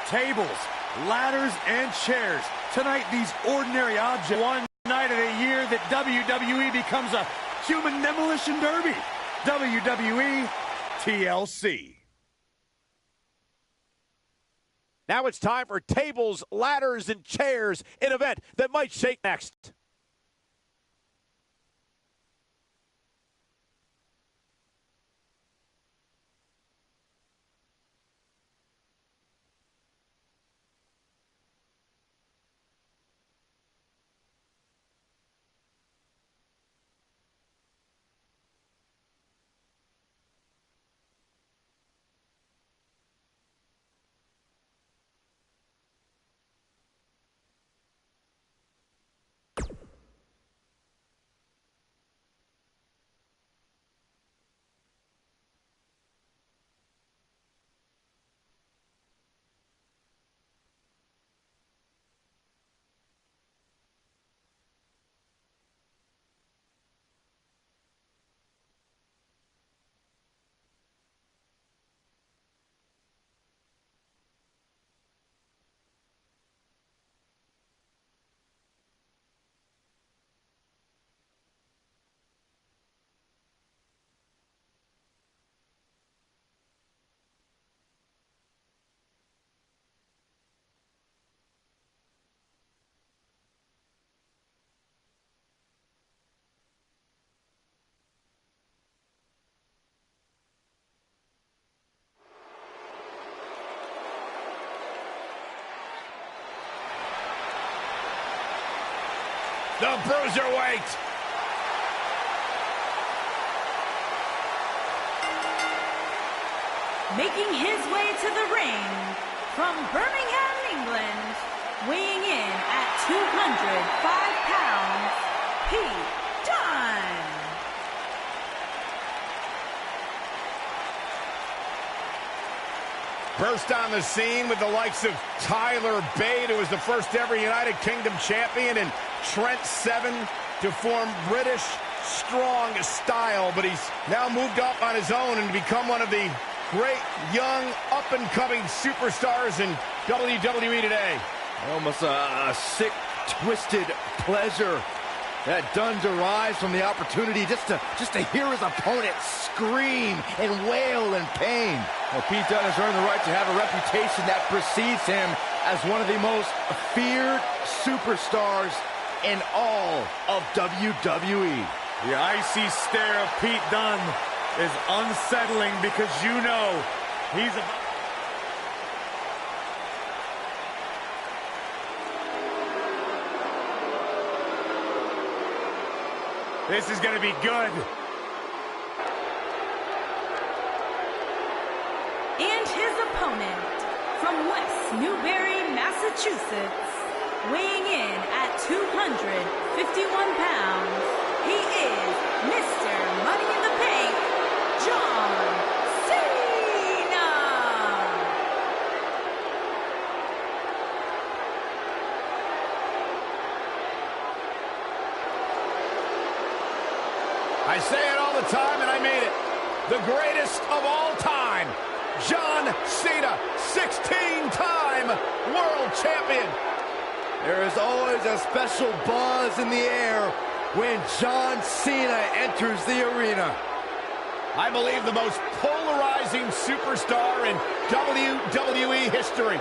tables, ladders, and chairs. Tonight, these ordinary objects. One night of the year that WWE becomes a human demolition derby. WWE TLC. Now it's time for tables, ladders, and chairs, an event that might shake next. The Bruiserweight. Making his way to the ring from Birmingham, England, weighing in at 205 pounds, Pete Dunne. Burst on the scene with the likes of Tyler Bate, who was the first ever United Kingdom champion, and Trent Seven to form British strong style. But he's now moved up on his own and become one of the great young up-and-coming superstars in WWE today. Almost a sick, twisted pleasure that Dunne derives from the opportunity just to hear his opponent scream and wail in pain. Well, Pete Dunne has earned the right to have a reputation that precedes him as one of the most feared superstars in all of WWE. The icy stare of Pete Dunne is unsettling because you know he's about... This is going to be good. And his opponent from West Newbury, Massachusetts, weighing in at 251 pounds, he is Mr. Money in the Bank, John Cena. I say it all the time, and I mean it. The greatest of all time, John Cena, 16-time world champion. There is always a special buzz in the air when John Cena enters the arena. I believe the most polarizing superstar in WWE history.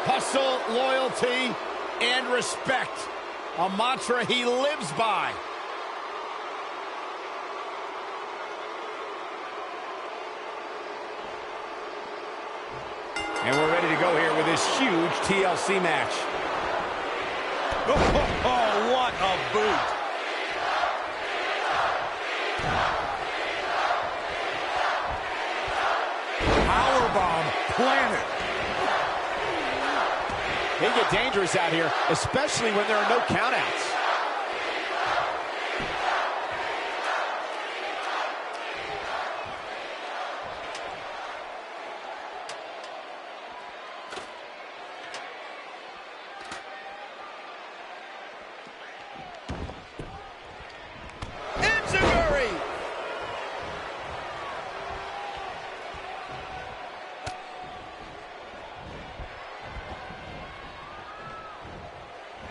Hustle, loyalty, and respect. A mantra he lives by. And we're ready to go here with this huge TLC match. Oh, what a boot. Powerbomb planted. They get dangerous out here, especially when there are no countouts.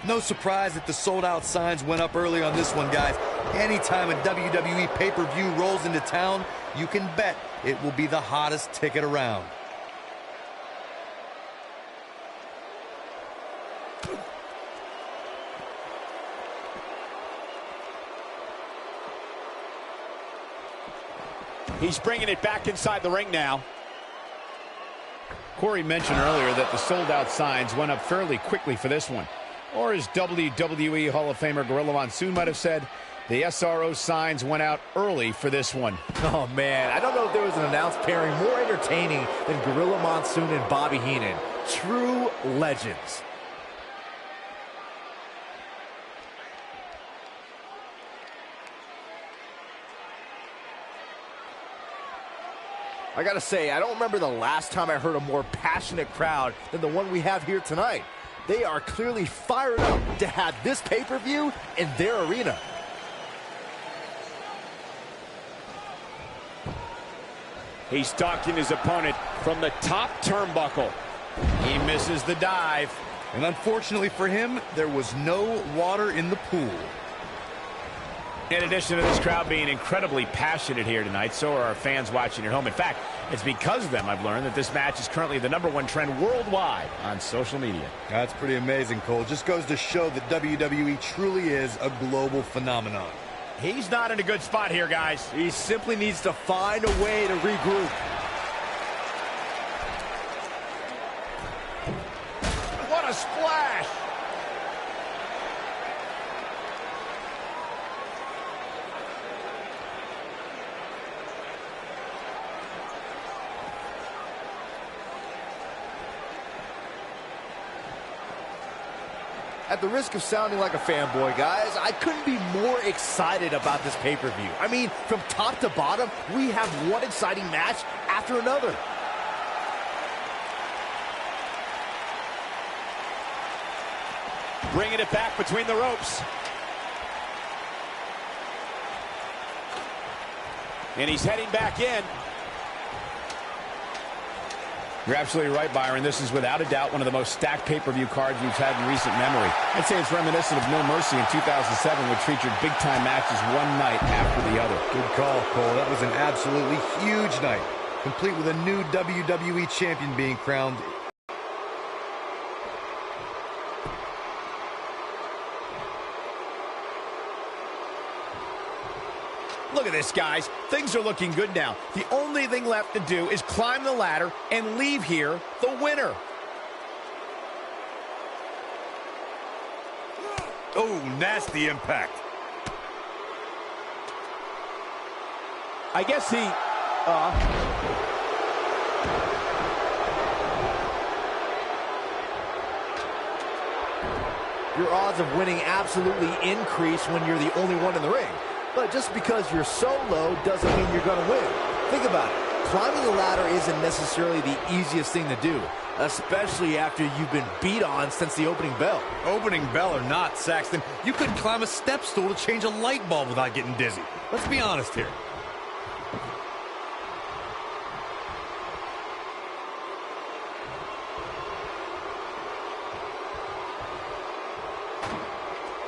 No surprise that the sold-out signs went up early on this one, guys. Anytime a WWE pay-per-view rolls into town, you can bet it will be the hottest ticket around. He's bringing it back inside the ring now. Corey mentioned earlier that the sold-out signs went up fairly quickly for this one. Or as WWE Hall of Famer Gorilla Monsoon might have said, the SRO signs went out early for this one. Oh, man, I don't know if there was an announced pairing more entertaining than Gorilla Monsoon and Bobby Heenan. True legends. I gotta say, I don't remember the last time I heard a more passionate crowd than the one we have here tonight. They are clearly fired up to have this pay-per-view in their arena. He's stalking his opponent from the top turnbuckle. He misses the dive. And unfortunately for him, there was no water in the pool. In addition to this crowd being incredibly passionate here tonight, so are our fans watching at home. In fact, it's because of them I've learned that this match is currently the #1 trend worldwide on social media. That's pretty amazing, Cole. Just goes to show that WWE truly is a global phenomenon. He's not in a good spot here, guys. He simply needs to find a way to regroup. What a splash! At the risk of sounding like a fanboy, guys, I couldn't be more excited about this pay-per-view. I mean, from top to bottom, we have one exciting match after another. Bringing it back between the ropes. And he's heading back in. You're absolutely right, Byron. This is without a doubt one of the most stacked pay-per-view cards we've had in recent memory. I'd say it's reminiscent of No Mercy in 2007, which featured big-time matches one night after the other. Good call, Cole. That was an absolutely huge night, complete with a new WWE champion being crowned. Look at this, guys. Things are looking good now. The only thing left to do is climb the ladder and leave here the winner. Oh, nasty impact. I guess he... Your odds of winning absolutely increase when you're the only one in the ring. But just because you're so low doesn't mean you're going to win. Think about it. Climbing the ladder isn't necessarily the easiest thing to do, especially after you've been beat on since the opening bell. Opening bell or not, Saxton, you couldn't climb a step stool to change a light bulb without getting dizzy. Let's be honest here.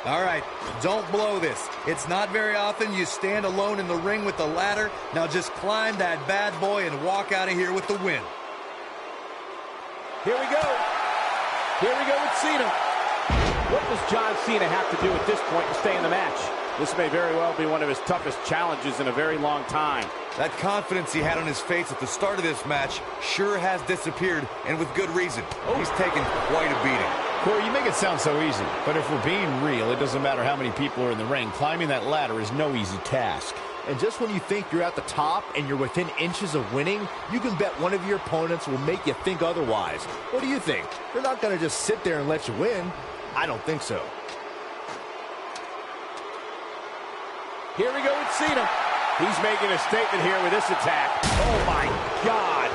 All right, don't blow this. It's not very often you stand alone in the ring with the ladder. Now just climb that bad boy and walk out of here with the win. Here we go. Here we go with Cena. What does John Cena have to do at this point to stay in the match? This may very well be one of his toughest challenges in a very long time. That confidence he had on his face at the start of this match sure has disappeared, and with good reason. He's taken quite a beating. Corey, you make it sound so easy, but if we're being real, it doesn't matter how many people are in the ring. Climbing that ladder is no easy task. And just when you think you're at the top and you're within inches of winning, you can bet one of your opponents will make you think otherwise. What do you think? They're not going to just sit there and let you win. I don't think so. Here we go with Cena. He's making a statement here with this attack. Oh, my God.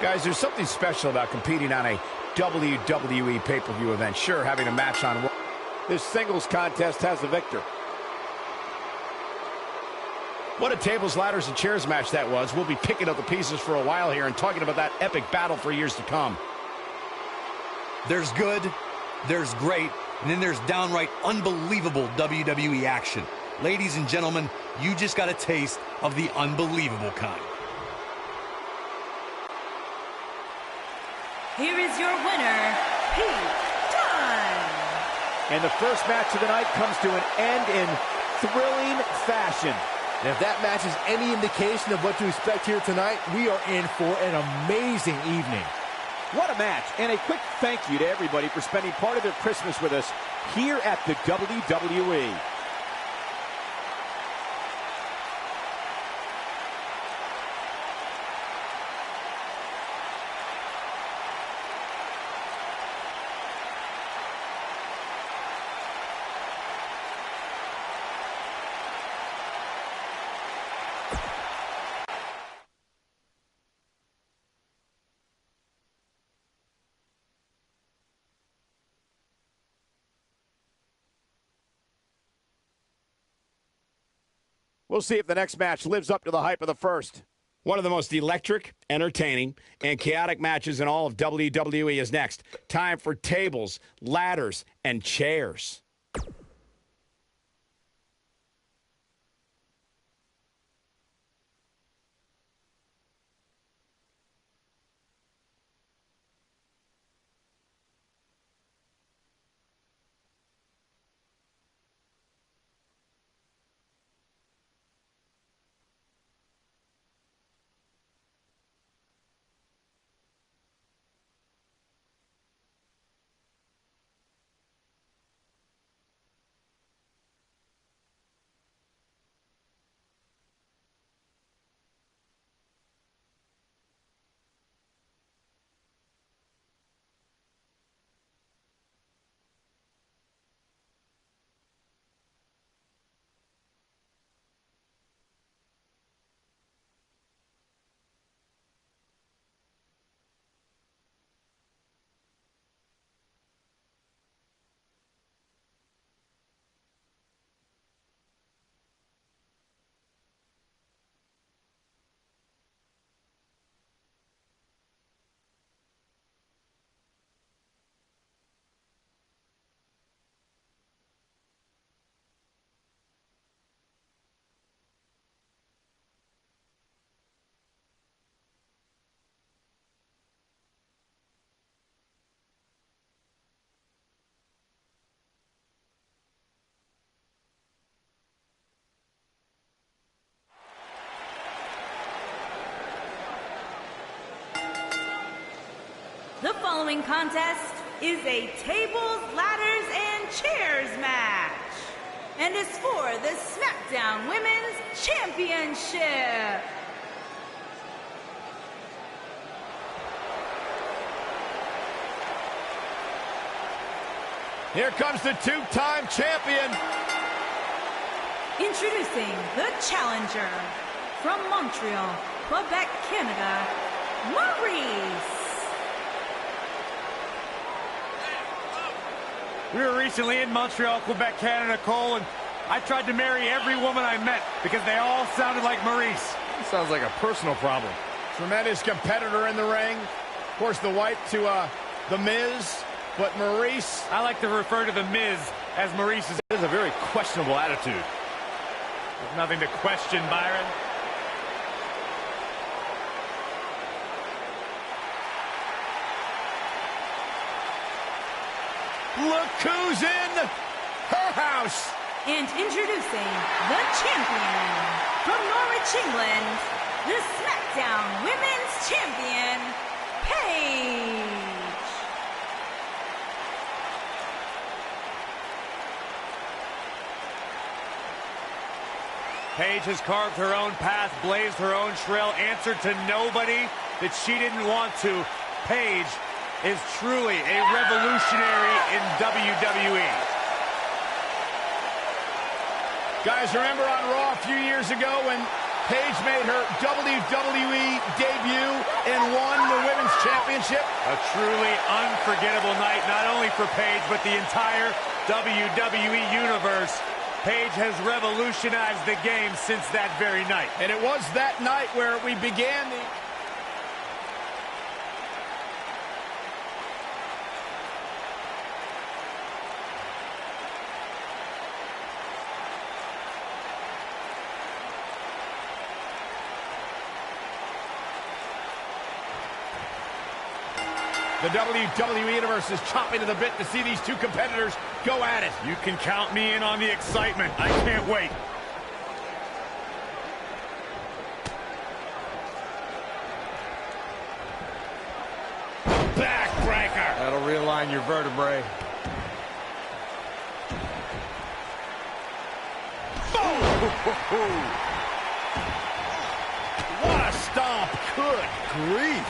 Guys, there's something special about competing on a WWE pay-per-view event. Sure, having a match on... This singles contest has a victor. What a tables, ladders, and chairs match that was. We'll be picking up the pieces for a while here and talking about that epic battle for years to come. There's good, there's great, and then there's downright unbelievable WWE action. Ladies and gentlemen, you just got a taste of the unbelievable kind. Here is your winner, Paige. And the first match of the night comes to an end in thrilling fashion. And if that match is any indication of what to expect here tonight, we are in for an amazing evening. What a match, and a quick thank you to everybody for spending part of their Christmas with us here at the WWE. We'll see if the next match lives up to the hype of the first. One of the most electric, entertaining, and chaotic matches in all of WWE is next. Time for tables, ladders, and chairs. The following contest is a tables, ladders, and chairs match, and is for the Smackdown Women's Championship. Here comes the two-time champion. Introducing the challenger from Montreal, Quebec, Canada, Maryse. We were recently in Montreal, Quebec, Canada, Cole, and I tried to marry every woman I met because they all sounded like Maryse. Sounds like a personal problem. Tremendous competitor in the ring. Of course, the wife to The Miz, but Maryse. I like to refer to The Miz as Maryse's. It is a very questionable attitude. There's nothing to question, Byron. Look who's in her house. And introducing the champion from Norwich, England, the Smackdown Women's Champion, Paige. Paige has carved her own path, blazed her own trail, answered to nobody that she didn't want to. Paige is truly a revolutionary in WWE. Guys, remember on Raw a few years ago when Paige made her WWE debut and won the Women's Championship? A truly unforgettable night, not only for Paige, but the entire WWE Universe. Paige has revolutionized the game since that very night. And it was that night where we began the... The WWE Universe is chomping to the bit to see these two competitors go at it. You can count me in on the excitement. I can't wait. Backbreaker. That'll realign your vertebrae. What a stomp. Good grief.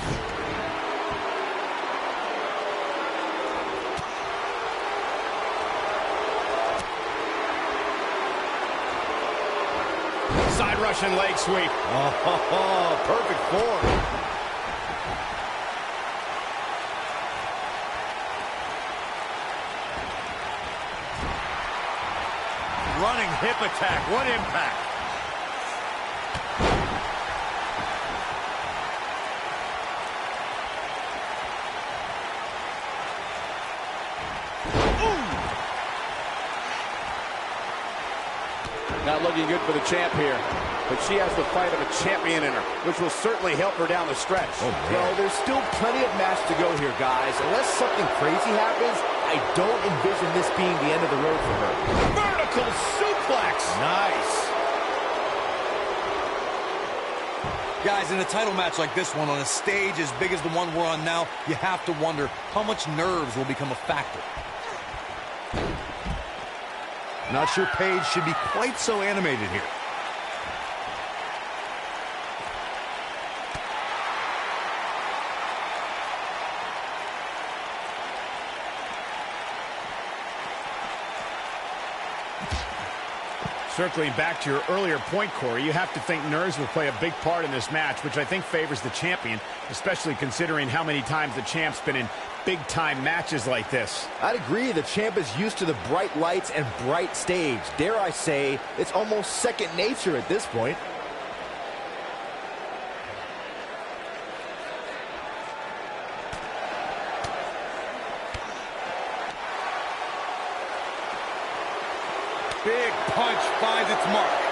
Side Russian leg sweep. Oh, perfect form. Running hip attack. What impact. Not looking good for the champ here, but she has the fight of a champion in her, which will certainly help her down the stretch. Well, there's still plenty of match to go here, guys. Unless something crazy happens, I don't envision this being the end of the road for her. Vertical suplex. Nice. Guys, in a title match like this one, on a stage as big as the one we're on now, you have to wonder how much nerves will become a factor. Not sure Paige should be quite so animated here. Circling back to your earlier point, Corey, you have to think nerves will play a big part in this match, which I think favors the champion, especially considering how many times the champ's been in big-time matches like this. I'd agree. The champ is used to the bright lights and bright stage. Dare I say, it's almost second nature at this point. Big punch finds its mark.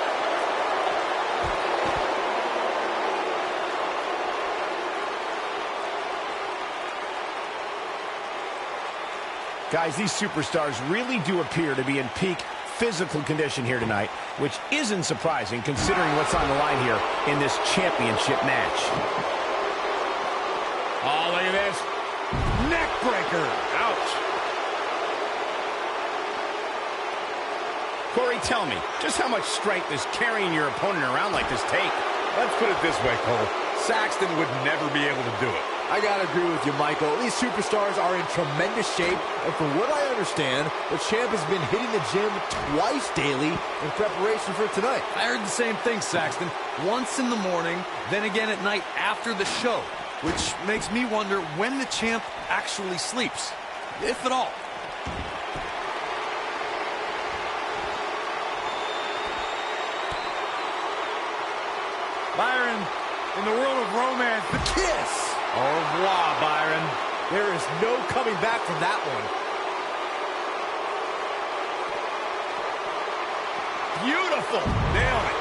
Guys, these superstars really do appear to be in peak physical condition here tonight, which isn't surprising considering what's on the line here in this championship match. Oh, look at this. Neck breaker. Ouch. Corey, tell me, just how much strength does carrying your opponent around like this take? Let's put it this way, Cole. Saxton would never be able to do it. I gotta agree with you, Michael. These superstars are in tremendous shape, and from what I understand, the champ has been hitting the gym twice daily in preparation for tonight. I heard the same thing, Saxton. Once in the morning, then again at night after the show, which makes me wonder when the champ actually sleeps, if at all. Byron, in the world of romance, The kiss! au revoir, Byron. There is no coming back from that one. Beautiful. Nailed it.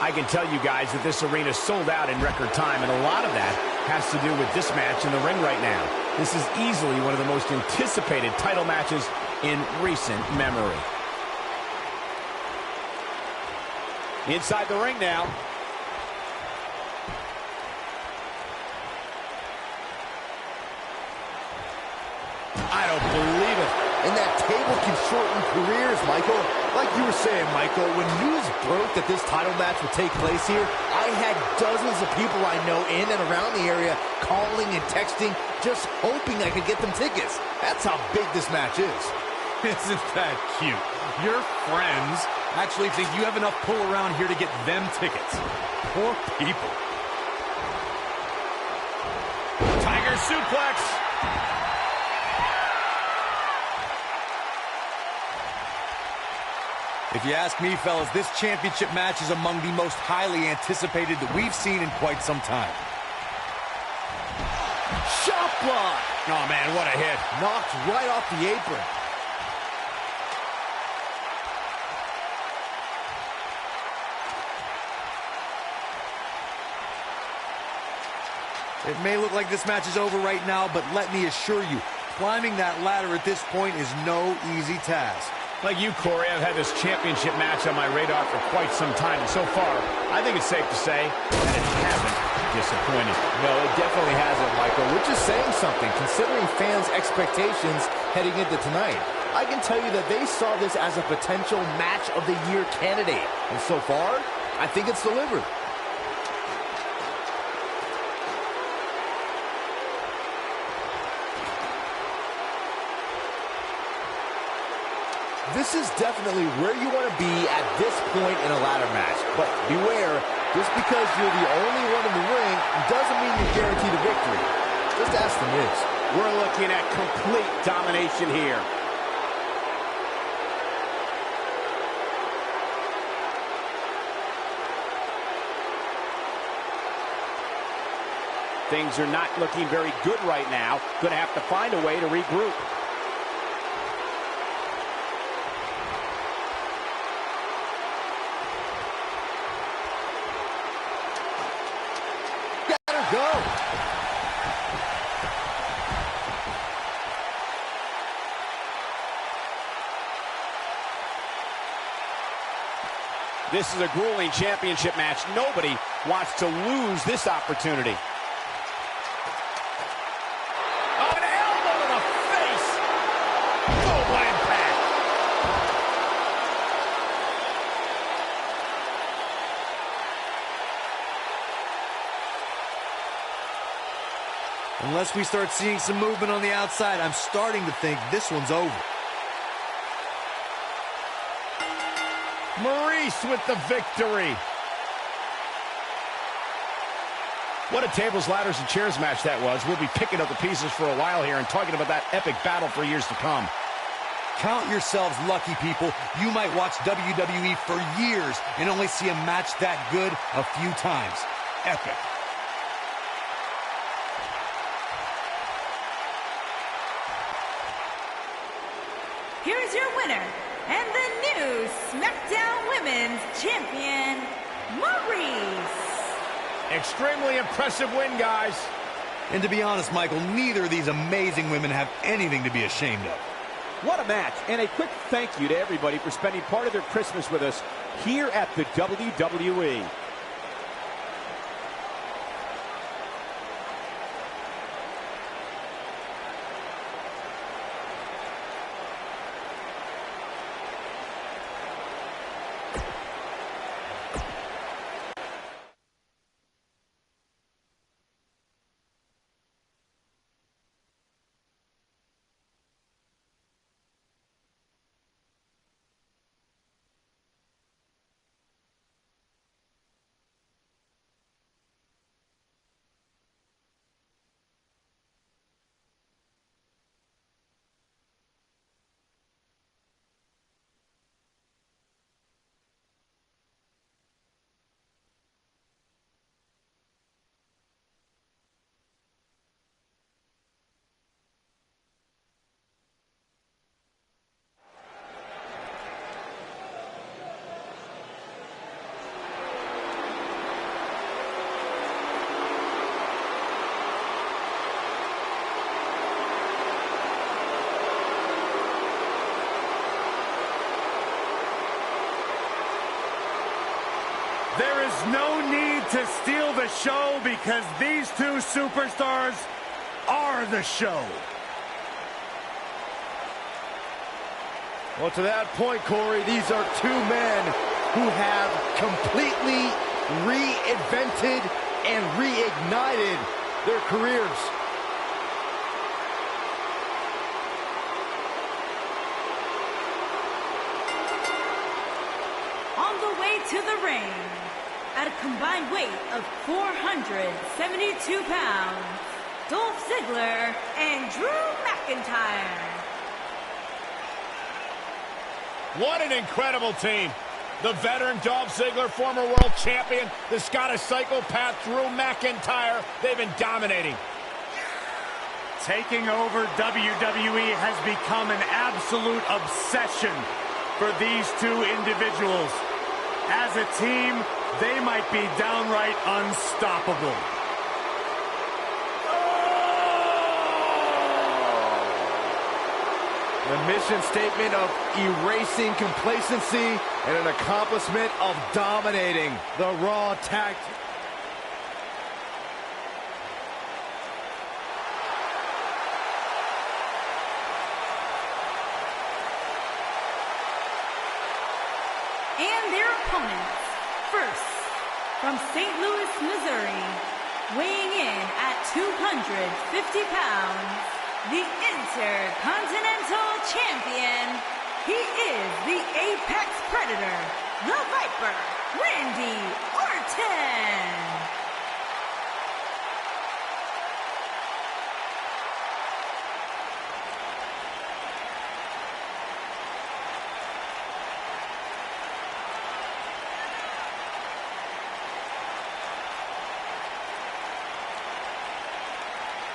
I can tell you guys that this arena sold out in record time, and a lot of that has to do with this match in the ring right now. This is easily one of the most anticipated title matches in recent memory. Inside the ring now. I don't believe it. And that table can shorten careers, Michael. Like you were saying, Michael, when news broke that this title match would take place here, I had dozens of people I know in and around the area calling and texting, just hoping I could get them tickets. That's how big this match is. Isn't that cute? Your friends actually think you have enough pull around here to get them tickets. Poor people. Tiger suplex. If you ask me, fellas, this championship match is among the most highly anticipated that we've seen in quite some time. Shot block! Oh, man, what a hit. Knocked right off the apron. It may look like this match is over right now, but let me assure you, climbing that ladder at this point is no easy task. Like you, Corey, I've had this championship match on my radar for quite some time, and so far, I think it's safe to say that it hasn't disappointed. No, it definitely hasn't, Michael, which is saying something, considering fans' expectations heading into tonight. I can tell you that they saw this as a potential match of the year candidate, and so far, I think it's delivered. This is definitely where you want to be at this point in a ladder match. But beware, just because you're the only one in the ring doesn't mean you're guaranteed a victory. Just ask the Miz. We're looking at complete domination here. Things are not looking very good right now. Going to have to find a way to regroup. Go. This is a grueling championship match. Nobody wants to lose this opportunity. Oh, an elbow to the face. Full impact. Unless we start seeing some movement on the outside, I'm starting to think this one's over. Maryse with the victory. What a tables, ladders, and chairs match that was. We'll be picking up the pieces for a while here and talking about that epic battle for years to come. Count yourselves lucky, people. You might watch WWE for years and only see a match that good a few times. Epic. Here's your winner, and the new Smackdown Women's Champion, Maryse. Extremely impressive win, guys. And to be honest, Michael, neither of these amazing women have anything to be ashamed of. What a match, and a quick thank you to everybody for spending part of their Christmas with us here at the WWE. There is no need to steal the show because these two superstars are the show. Well, to that point, Corey, these are two men who have completely reinvented and reignited their careers. On the way to the ring, at a combined weight of 472 pounds, Dolph Ziggler and Drew McIntyre. What an incredible team. The veteran Dolph Ziggler, former world champion, the Scottish psychopath Drew McIntyre. They've been dominating. Taking over WWE has become an absolute obsession for these two individuals. As a team, they might be downright unstoppable. The mission statement of erasing complacency and an accomplishment of dominating the Raw Tag. And their opponents, first, from St. Louis, Missouri, weighing in at 250 pounds, the Intercontinental Champion. He is the Apex Predator, the Viper, Randy Orton.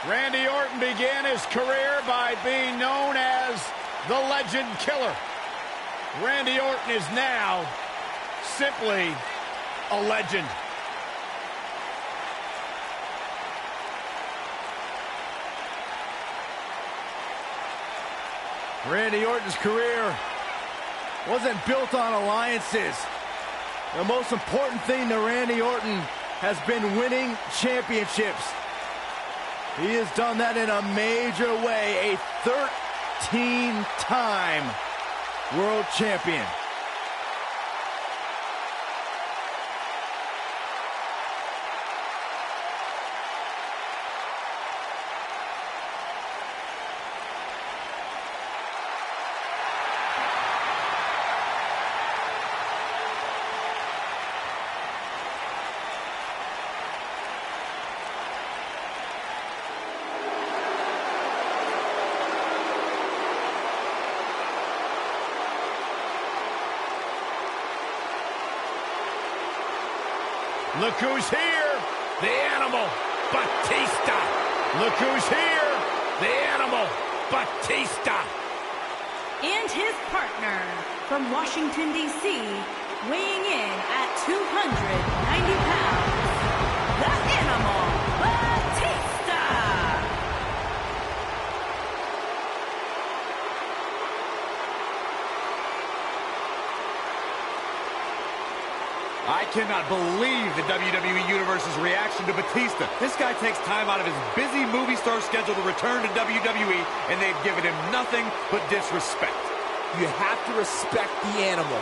Randy Orton began his career by being known as the Legend Killer. Randy Orton is now simply a legend. Randy Orton's career wasn't built on alliances. The most important thing to Randy Orton has been winning championships. He has done that in a major way, a 13-time world champion. Look who's here, the Animal, Batista. Look who's here, the Animal, Batista. And his partner from Washington, D.C., weighing in at 290 pounds, the Animal, Batista. I cannot believe the WWE Universe's reaction to Batista. This guy takes time out of his busy movie star schedule to return to WWE, and they've given him nothing but disrespect. You have to respect the Animal.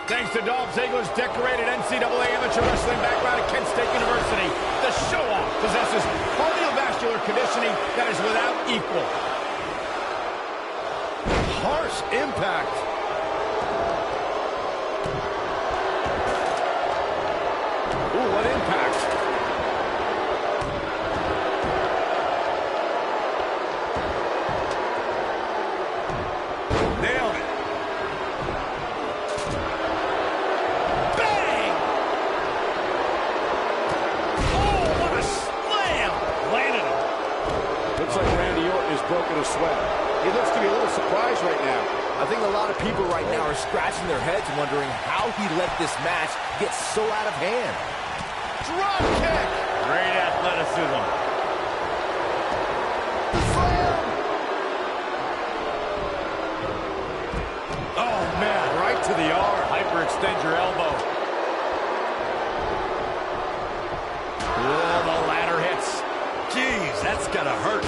Thanks to Dolph Ziggler's decorated NCAA amateur wrestling background at Kent State University, the show-off possesses cardiovascular conditioning that is without equal. Harsh impact. Ooh, what impact. Nailed it. Broken a sweat. He looks to be a little surprised right now. I think a lot of people right now are scratching their heads wondering how he let this match get so out of hand. Drop kick! Great athleticism. Oh, man, right to the arm. Hyperextend your elbow. Oh, the ladder hits. Jeez, that's gotta hurt.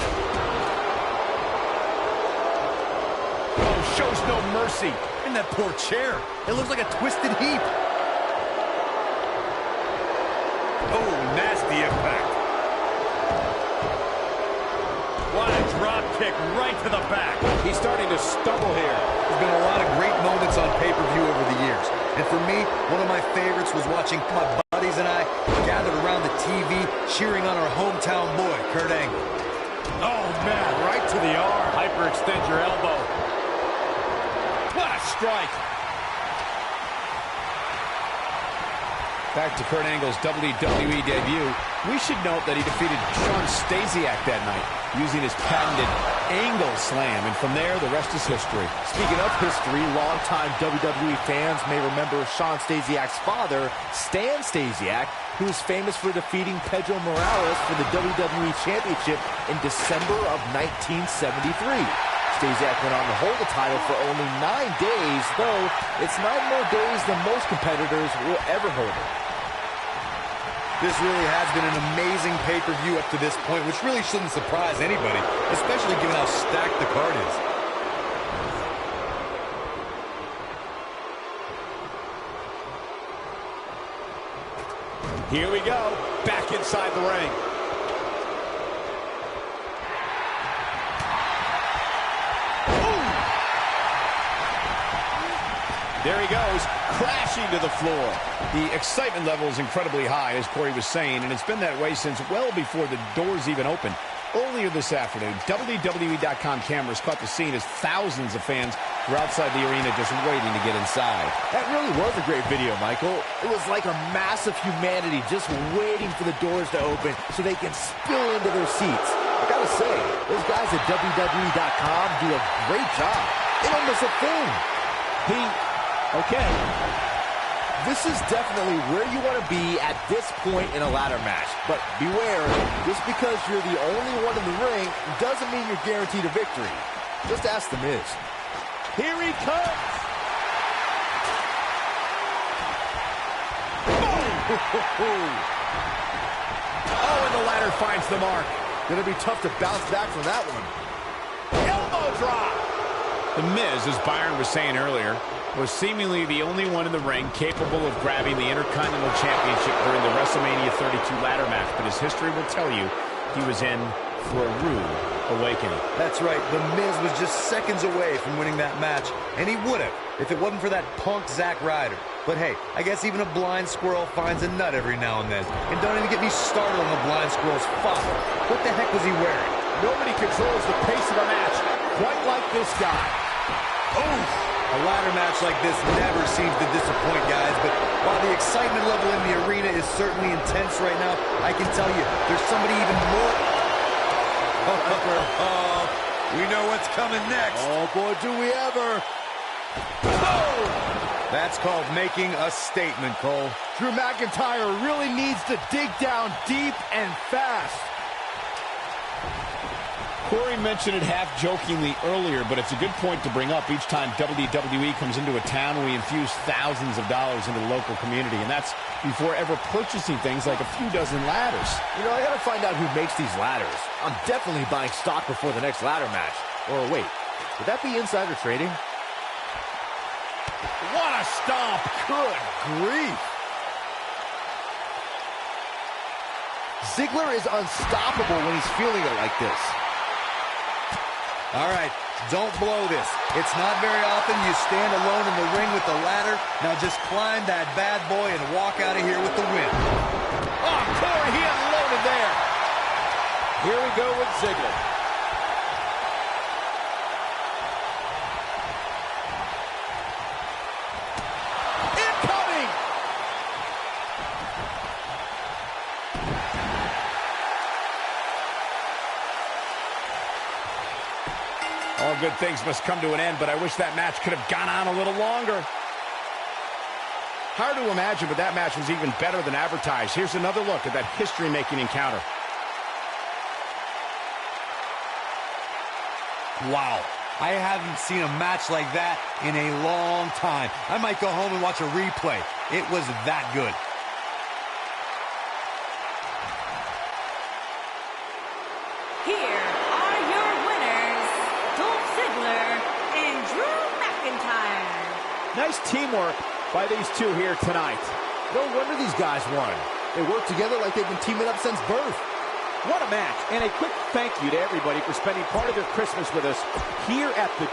Shows no mercy. In that poor chair. It looks like a twisted heap. Oh, nasty impact. What a drop kick right to the back. He's starting to stumble here. There's been a lot of great moments on pay-per-view over the years. And for me, one of my favorites was watching my buddies and I gathered around the TV cheering on our hometown boy, Kurt Angle. Oh, man, right to the arm. Hyperextend your elbow. What a strike. Back to Kurt Angle's WWE debut. We should note that he defeated Shawn Stasiak that night using his patented Angle Slam, and from there, the rest is history. Speaking of history, longtime WWE fans may remember Shawn Stasiak's father, Stan Stasiak, who is famous for defeating Pedro Morales for the WWE Championship in December of 1973. Stasiak went on to hold the title for only 9 days, though it's 9 more days than most competitors will ever hold it. This really has been an amazing pay-per-view up to this point, which really shouldn't surprise anybody, especially given how stacked the card is. Here we go, back inside the ring. There he goes, crashing to the floor. The excitement level is incredibly high, as Corey was saying, and it's been that way since well before the doors even opened. Earlier this afternoon, WWE.com cameras caught the scene as thousands of fans were outside the arena just waiting to get inside. That really was a great video, Michael. It was like a mass of humanity just waiting for the doors to open so they can spill into their seats. I gotta say, those guys at WWE.com do a great job. They don't miss a thing. Okay. This is definitely where you want to be at this point in a ladder match. But beware, just because you're the only one in the ring doesn't mean you're guaranteed a victory. Just ask The Miz. Here he comes. Oh, and the ladder finds the mark. Gonna be tough to bounce back from that one. Elbow drop. The Miz, as Byron was saying earlier, was seemingly the only one in the ring capable of grabbing the Intercontinental Championship during the WrestleMania 32 ladder match, but his history will tell you he was in for a rude awakening. That's right, The Miz was just seconds away from winning that match, and he would have if it wasn't for that punk Zack Ryder. But hey, I guess even a blind squirrel finds a nut every now and then. And don't even get me started on the blind squirrel's father. What the heck was he wearing? Nobody controls the pace of a match quite like this guy. Oh! A ladder match like this never seems to disappoint, guys, but while the excitement level in the arena is certainly intense right now, I can tell you there's somebody even more... we know what's coming next. Oh, boy, do we ever. Oh! That's called making a statement, Cole. Drew McIntyre really needs to dig down deep and fast. Corey mentioned it half-jokingly earlier, but it's a good point to bring up. Each time WWE comes into a town, we infuse thousands of dollars into the local community, and that's before ever purchasing things like a few dozen ladders. You know, I gotta find out who makes these ladders. I'm definitely buying stock before the next ladder match. Or wait, would that be insider trading? What a stomp! Good grief! Ziggler is unstoppable when he's feeling it like this. All right, don't blow this. It's not very often you stand alone in the ring with the ladder. Now just climb that bad boy and walk out of here with the win. Oh, Corey, he unloaded there. Here we go with Ziggler. Incoming! All good things must come to an end, but I wish that match could have gone on a little longer. Hard to imagine, but that match was even better than advertised. Here's another look at that history-making encounter. Wow, I haven't seen a match like that in a long time. I might go home and watch a replay. It was that good. Here are your winners, Dolph Ziggler and Drew McIntyre. Nice teamwork by these two here tonight. No wonder these guys won. They work together like they've been teaming up since birth. What a match, and a quick thank you to everybody for spending part of their Christmas with us here at the...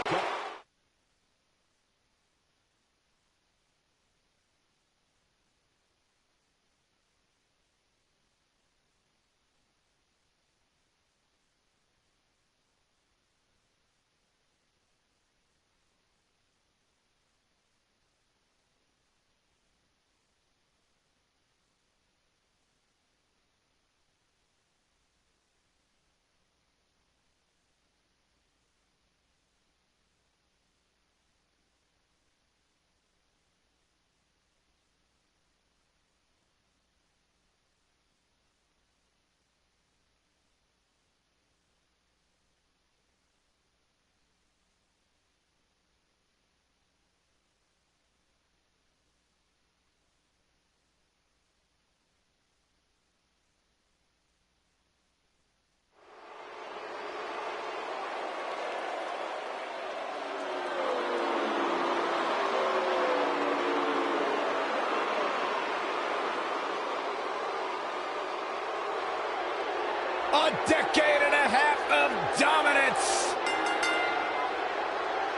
A decade and a half of dominance.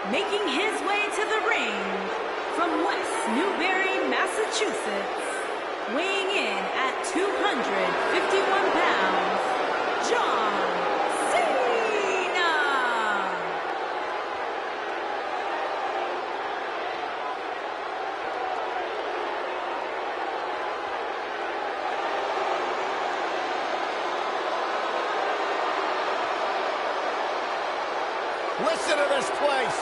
Making his way to the ring from West Newbury, Massachusetts, weighing in at 251 pounds, John Cena. Listen to this place.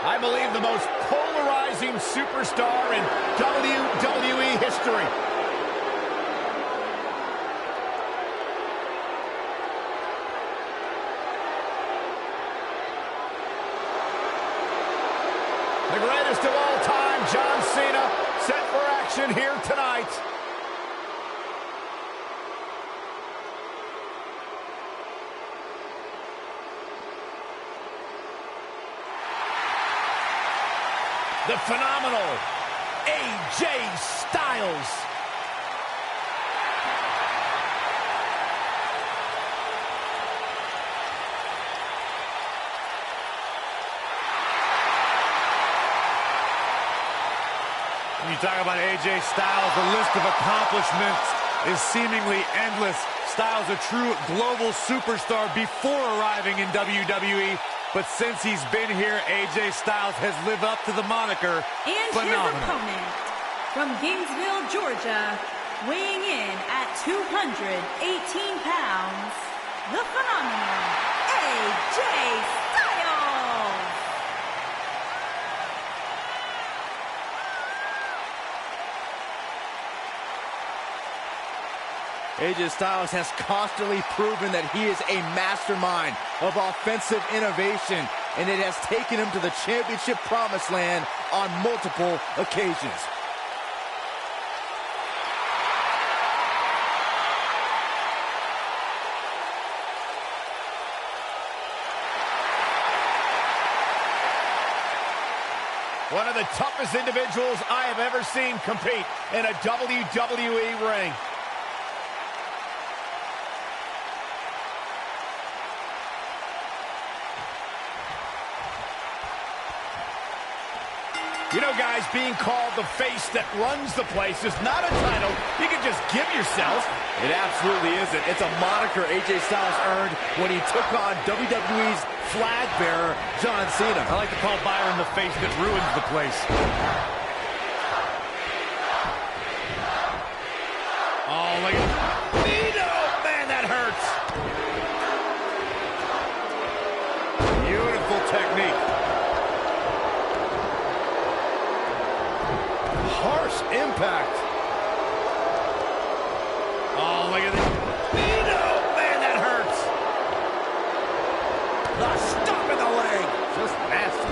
I believe the most polarizing superstar in WWE history. The greatest of all time, John Cena, set for action here tonight. The phenomenal AJ Styles. When you talk about AJ Styles, the list of accomplishments is seemingly endless. Styles, a true global superstar before arriving in WWE, but since he's been here, AJ Styles has lived up to the moniker And phenomenal. his opponent from Gainesville, Georgia, weighing in at 218 pounds, the phenomenal AJ Styles. AJ Styles has constantly proven that he is a mastermind of offensive innovation, and it has taken him to the championship promised land on multiple occasions. One of the toughest individuals I have ever seen compete in a WWE ring. You know, guys, being called the face that runs the place is not a title you can just give yourself. It absolutely isn't. It's a moniker AJ Styles earned when he took on WWE's flag bearer, John Cena. I like to call Byron the face that ruins the place. Oh, look at Nino! Man, that hurts. Beautiful technique. Harsh impact. Oh, look at this. Nino! Man, that hurts. The stomp in the leg. Just nasty.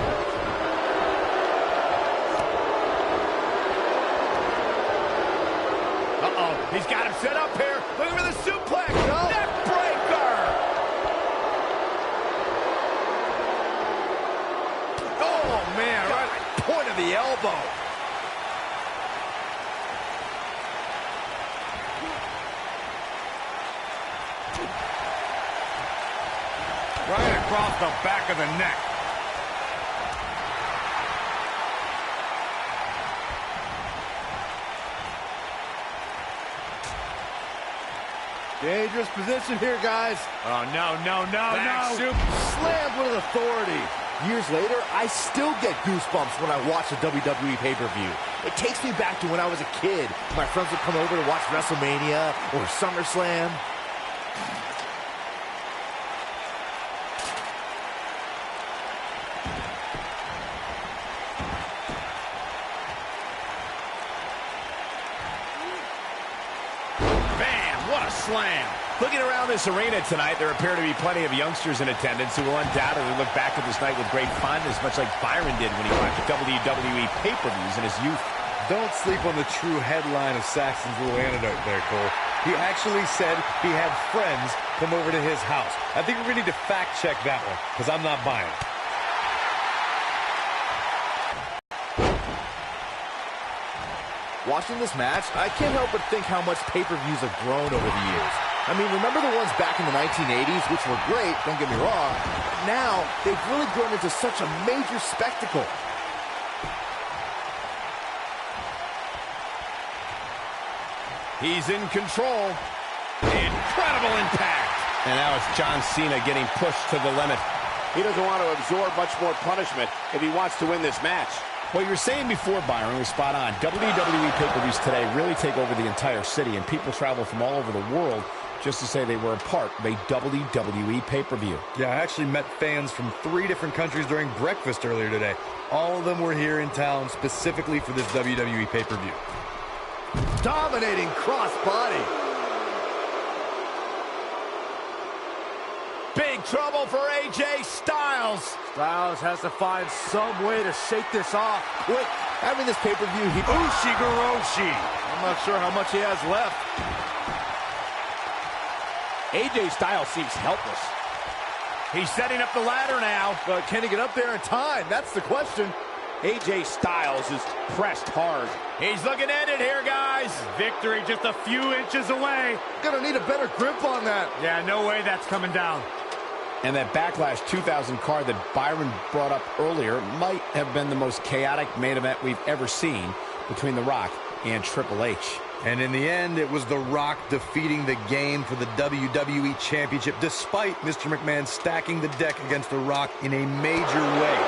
Uh-oh. He's got him set up here. Looking for the suplex. No. Neck breaker. Oh, man, right at the point of the elbow. Right across the back of the neck. Dangerous position here, guys. Oh, no, no, no, Back no. soup slammed with authority. Years later, I still get goosebumps when I watch a WWE pay-per-view. It takes me back to when I was a kid. My friends would come over to watch WrestleMania or SummerSlam. Slam. Looking around this arena tonight, there appear to be plenty of youngsters in attendance who will undoubtedly look back at this night with great fondness, much like Byron did when he watched WWE pay-per-views in his youth. Don't sleep on the true headline of Saxton's little anecdote there, Cole. He actually said he had friends come over to his house. I think we're going to need to fact-check that one, because I'm not buying it. Watching this match, I can't help but think how much pay-per-views have grown over the years. I mean, remember the ones back in the 1980s, which were great, don't get me wrong. Now, they've really grown into such a major spectacle. He's in control. Incredible impact. And now it's John Cena getting pushed to the limit. He doesn't want to absorb much more punishment if he wants to win this match. What you were saying before, Byron, was spot on. WWE pay-per-views today really take over the entire city, and people travel from all over the world just to say they were a part of a WWE pay-per-view. Yeah, I actually met fans from 3 different countries during breakfast earlier today. All of them were here in town specifically for this WWE pay-per-view. Dominating crossbody. Big trouble for AJ Styles. Styles has to find some way to shake this off quick. Having this pay-per-view, he... Ushigoroshi. I'm not sure how much he has left. AJ Styles seems helpless. He's setting up the ladder now. But can he get up there in time? That's the question. AJ Styles is pressed hard. He's looking at it here, guys. Victory just a few inches away. Gonna need a better grip on that. Yeah, no way that's coming down. And that Backlash 2000 card that Byron brought up earlier might have been the most chaotic main event we've ever seen between The Rock and Triple H. And in the end, it was The Rock defeating the game for the WWE Championship, despite Mr. McMahon stacking the deck against The Rock in a major way,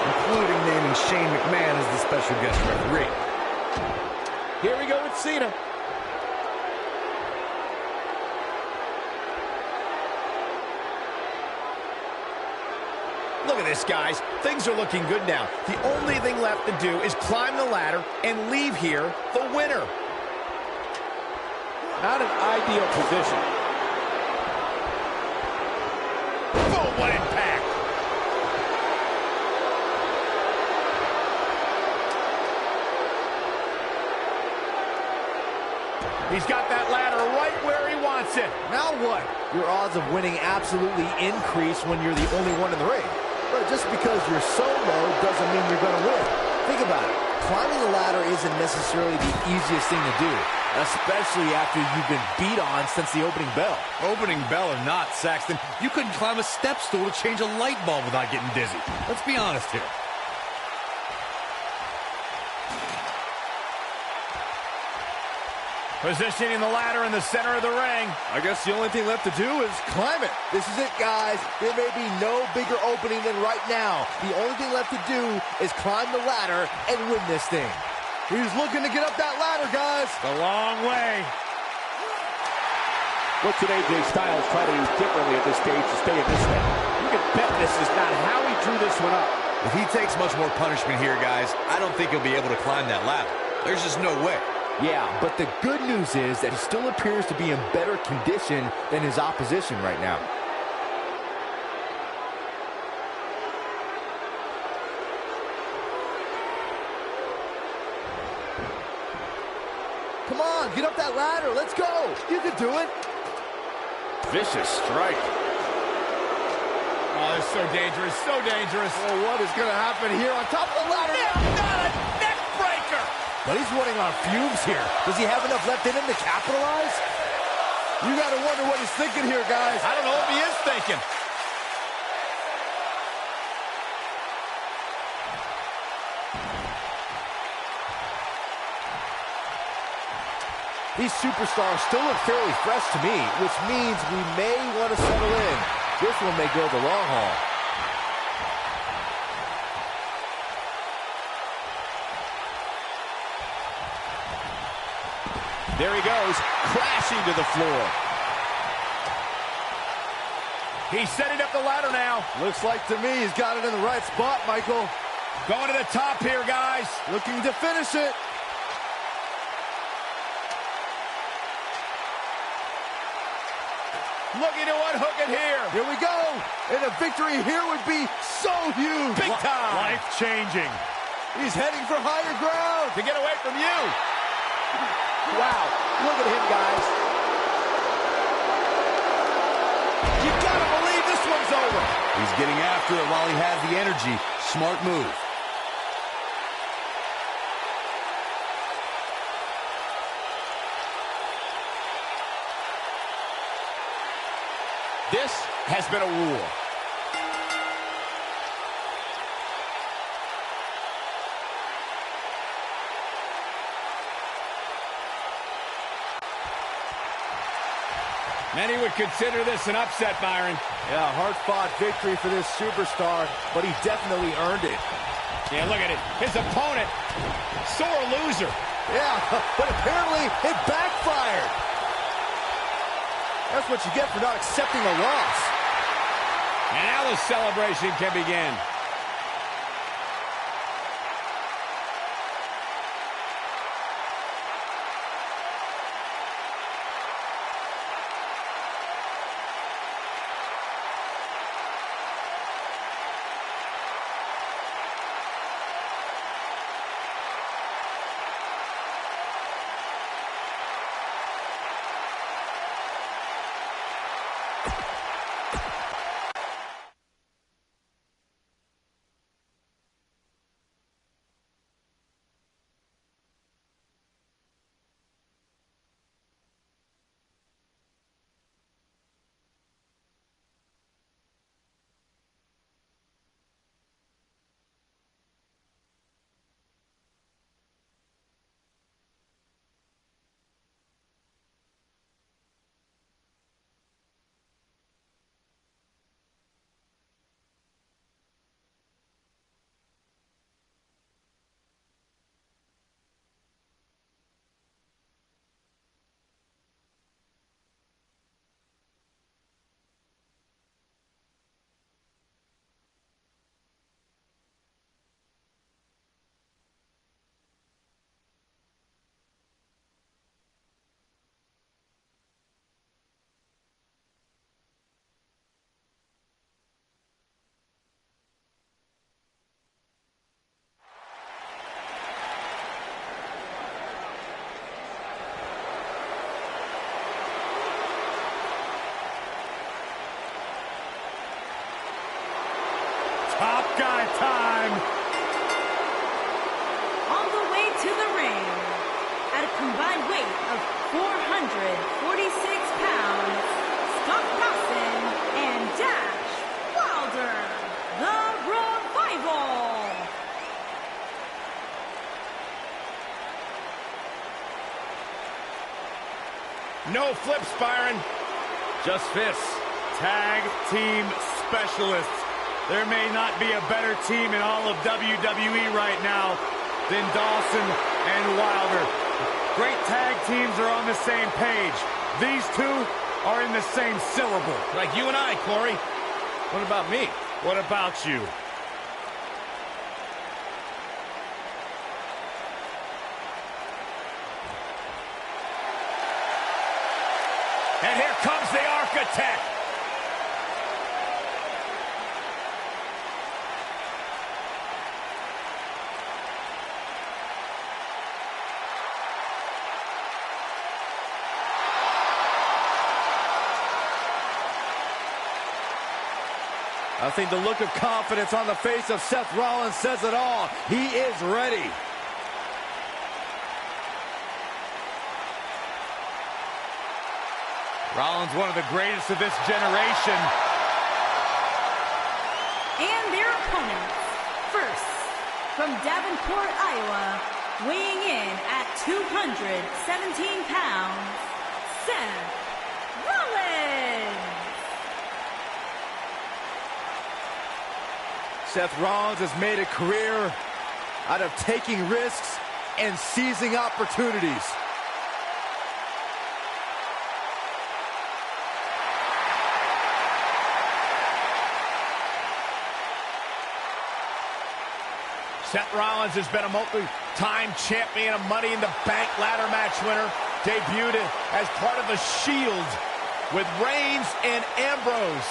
including naming Shane McMahon as the special guest referee. Here we go with Cena. Look at this, guys. Things are looking good now. The only thing left to do is climb the ladder and leave here the winner. Not an ideal position. Boom, what impact. He's got that ladder right where he wants it. Now what? Your odds of winning absolutely increase when you're the only one in the ring. But just because you're so low doesn't mean you're going to win. Think about it. Climbing the ladder isn't necessarily the easiest thing to do, especially after you've been beat on since the opening bell. Opening bell or not, Saxton, you couldn't climb a step stool to change a light bulb without getting dizzy. Let's be honest here. Positioning the ladder in the center of the ring. I guess the only thing left to do is climb it. This is it, guys. There may be no bigger opening than right now. The only thing left to do is climb the ladder and win this thing. He's looking to get up that ladder, guys. A long way. What should AJ Styles try to do differently at this stage to stay in this thing? You can bet this is not how he drew this one up. If he takes much more punishment here, guys, I don't think he'll be able to climb that ladder. There's just no way. Yeah, but the good news is that he still appears to be in better condition than his opposition right now. Come on, get up that ladder. Let's go. You can do it. Vicious strike. Oh, this is so dangerous, so dangerous. Well, what is going to happen here on top of the ladder? Not a neck breaker. But he's running on fumes here. Does he have enough left in him to capitalize? You got to wonder what he's thinking here, guys. I don't know what he is thinking. These superstars still look fairly fresh to me, which means we may want to settle in. This one may go the long haul. There he goes, crashing to the floor. He's setting up the ladder now. Looks like to me he's got it in the right spot, Michael. Going to the top here, guys. Looking to finish it. Looking to unhook it here. Here we go. And a victory here would be so huge. Big time. Life-changing. He's heading for higher ground. To get away from you. Wow, look at him, guys. You gotta believe this one's over. He's getting after it while he has the energy. Smart move. This has been a war. Many would consider this an upset, Byron. Yeah, hard-fought victory for this superstar, but he definitely earned it. Yeah, look at it. His opponent, sore loser. Yeah, but apparently it backfired. That's what you get for not accepting a loss. And now the celebration can begin. Top guy time. On the way to the ring, at a combined weight of 446 pounds, Scott Dawson and Dash Wilder, the Revival. No flips, Byron. Just fists. Tag team specialists. There may not be a better team in all of WWE right now than Dawson and Wilder. Great tag teams are on the same page. These two are in the same syllable. Like you and I, Corey. What about me? What about you? And here comes the architect. I think the look of confidence on the face of Seth Rollins says it all. He is ready. Rollins, one of the greatest of this generation. And their opponents. First, from Davenport, Iowa, weighing in at 217 pounds, Seth Rollins. Seth Rollins has made a career out of taking risks and seizing opportunities. Seth Rollins has been a multi-time champion, a Money in the Bank ladder match winner. Debuted as part of the Shield with Reigns and Ambrose.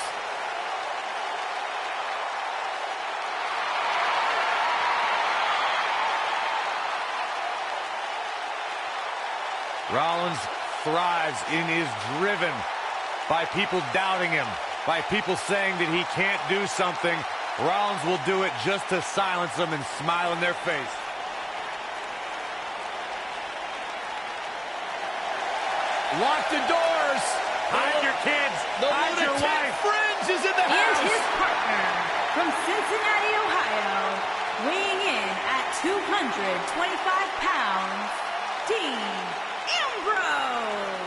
Rollins thrives and is driven by people doubting him, by people saying that he can't do something. Rollins will do it just to silence them and smile in their face. Lock the doors. Hide your kids. Hide your wife. Fringe is in the house. And his partner, from Cincinnati, Ohio, weighing in at 225 pounds, Dean Ambrose.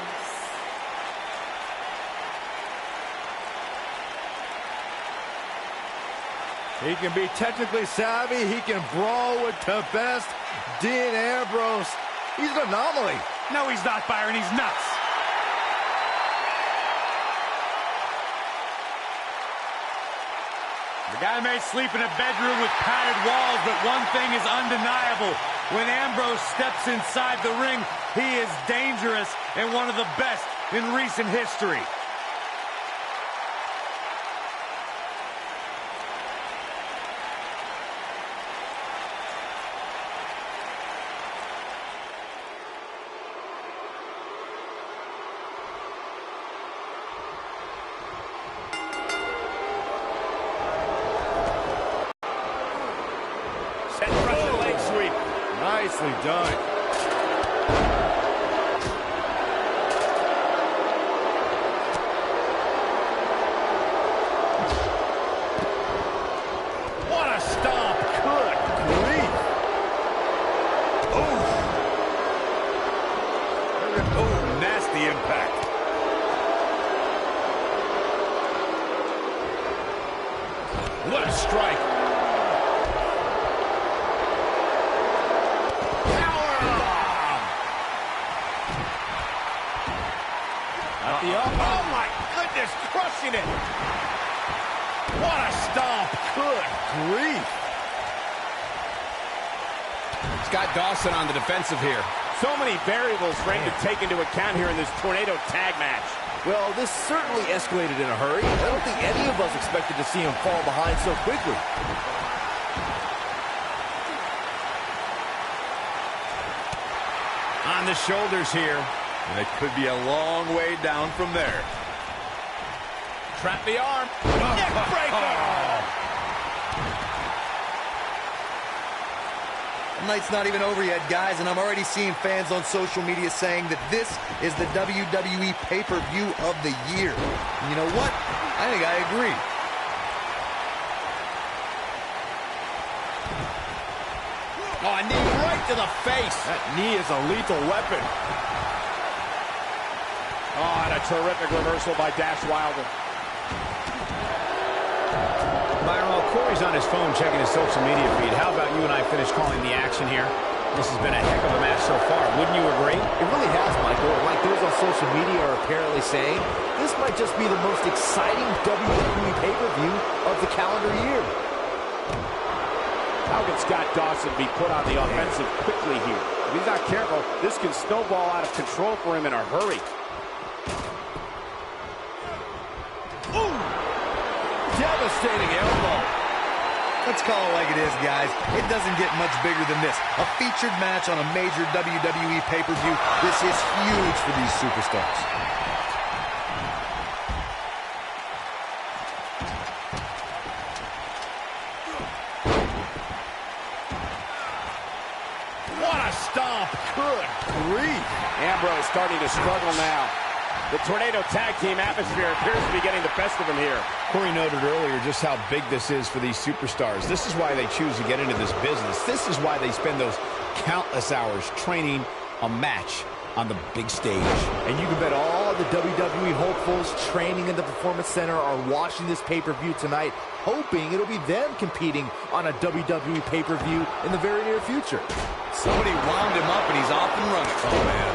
He can be technically savvy. He can brawl with the best. Dean Ambrose, he's an anomaly. No, he's not, Byron. He's nuts. The guy may sleep in a bedroom with padded walls, but one thing is undeniable. When Ambrose steps inside the ring, he is dangerous and one of the best in recent history. Nicely done. What a stomp. Good grief. Oh, nasty impact. What a strike. Oh, my goodness, crushing it. What a stomp. Good grief. Scott Dawson on the defensive here. So many variables for him to take into account here in this tornado tag match. Well, this certainly escalated in a hurry. I don't think any of us expected to see him fall behind so quickly. On the shoulders here. And it could be a long way down from there. Trap the arm. Neck breaker! The night's not even over yet, guys, and I'm already seeing fans on social media saying that this is the WWE pay-per-view of the year. And you know what? I think I agree. Oh, a knee right to the face. That knee is a lethal weapon. Oh, and a terrific reversal by Dash Wilder. Byron, while Corey's on his phone checking his social media feed, how about you and I finish calling the action here? This has been a heck of a match so far. Wouldn't you agree? It really has, Michael. Like those on social media are apparently saying, this might just be the most exciting WWE pay-per-view of the calendar year. How can Scott Dawson be put on the offensive quickly here? If he's not careful, this can snowball out of control for him in a hurry. Ooh! Devastating elbow. Let's call it like it is, guys. It doesn't get much bigger than this. A featured match on a major WWE pay-per-view. This is huge for these superstars. What a stomp. Good grief. Ambrose starting to struggle now. The Tornado Tag Team atmosphere appears to be getting the best of him here. Corey noted earlier just how big this is for these superstars. This is why they choose to get into this business. This is why they spend those countless hours training a match on the big stage. And you can bet all the WWE hopefuls training in the Performance Center are watching this pay-per-view tonight, hoping it'll be them competing on a WWE pay-per-view in the very near future. Somebody wound him up and he's off and running. Oh, man.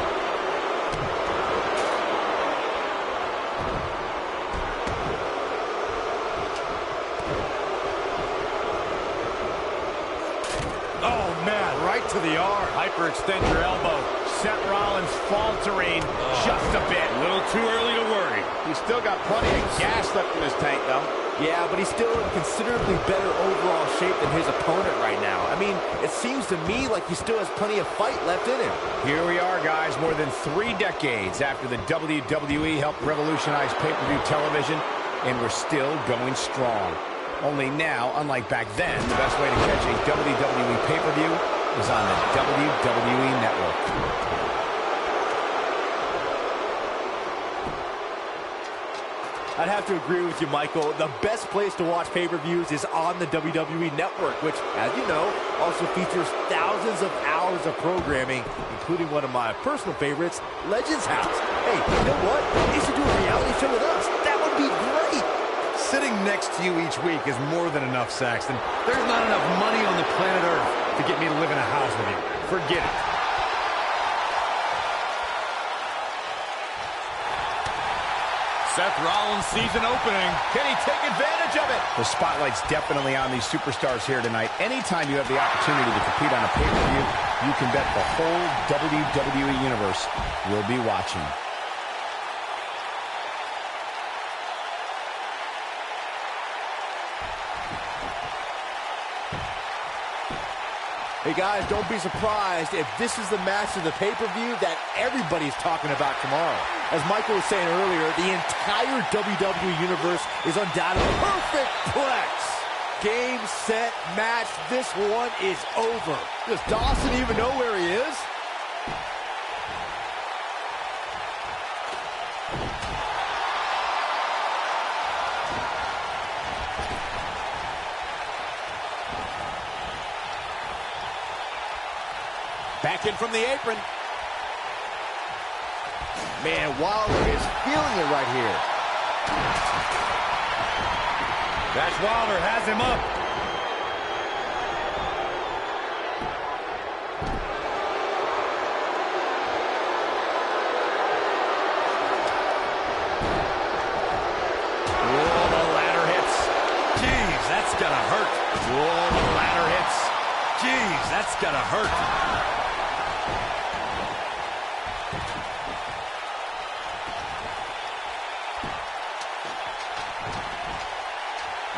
Oh, man, right to the arm. Hyperextend your elbow. Seth Rollins faltering just a bit. A little too early to worry. He's still got plenty of gas left in his tank, though. Yeah, but he's still in considerably better overall shape than his opponent right now. I mean, it seems to me like he still has plenty of fight left in him. Here we are, guys, more than 3 decades after the WWE helped revolutionize pay-per-view television, and we're still going strong. Only now, unlike back then, the best way to catch a WWE pay-per-view is on the WWE Network. I'd have to agree with you, Michael. The best place to watch pay-per-views is on the WWE Network, which, as you know, also features thousands of hours of programming, including one of my personal favorites, Legends House. Hey, you know what? They should do a reality show with us. That would be great. Sitting next to you each week is more than enough, Saxton. There's not enough money on the planet Earth to get me to live in a house with you. Forget it. Seth Rollins sees an opening. Can he take advantage of it? The spotlight's definitely on these superstars here tonight. Anytime you have the opportunity to compete on a pay-per-view, you can bet the whole WWE Universe will be watching. Hey guys, don't be surprised if this is the match of the pay-per-view that everybody's talking about tomorrow. As Michael was saying earlier, the entire WWE Universe is undoubtedly perfect plex. Game, set, match. This one is over. Does Dawson even know where he is? Back in from the apron. Man, Wilder is feeling it right here. Dash Wilder has him up. Oh, the ladder hits. Jeez, that's gonna hurt. Oh, the ladder hits. Jeez, that's gonna hurt.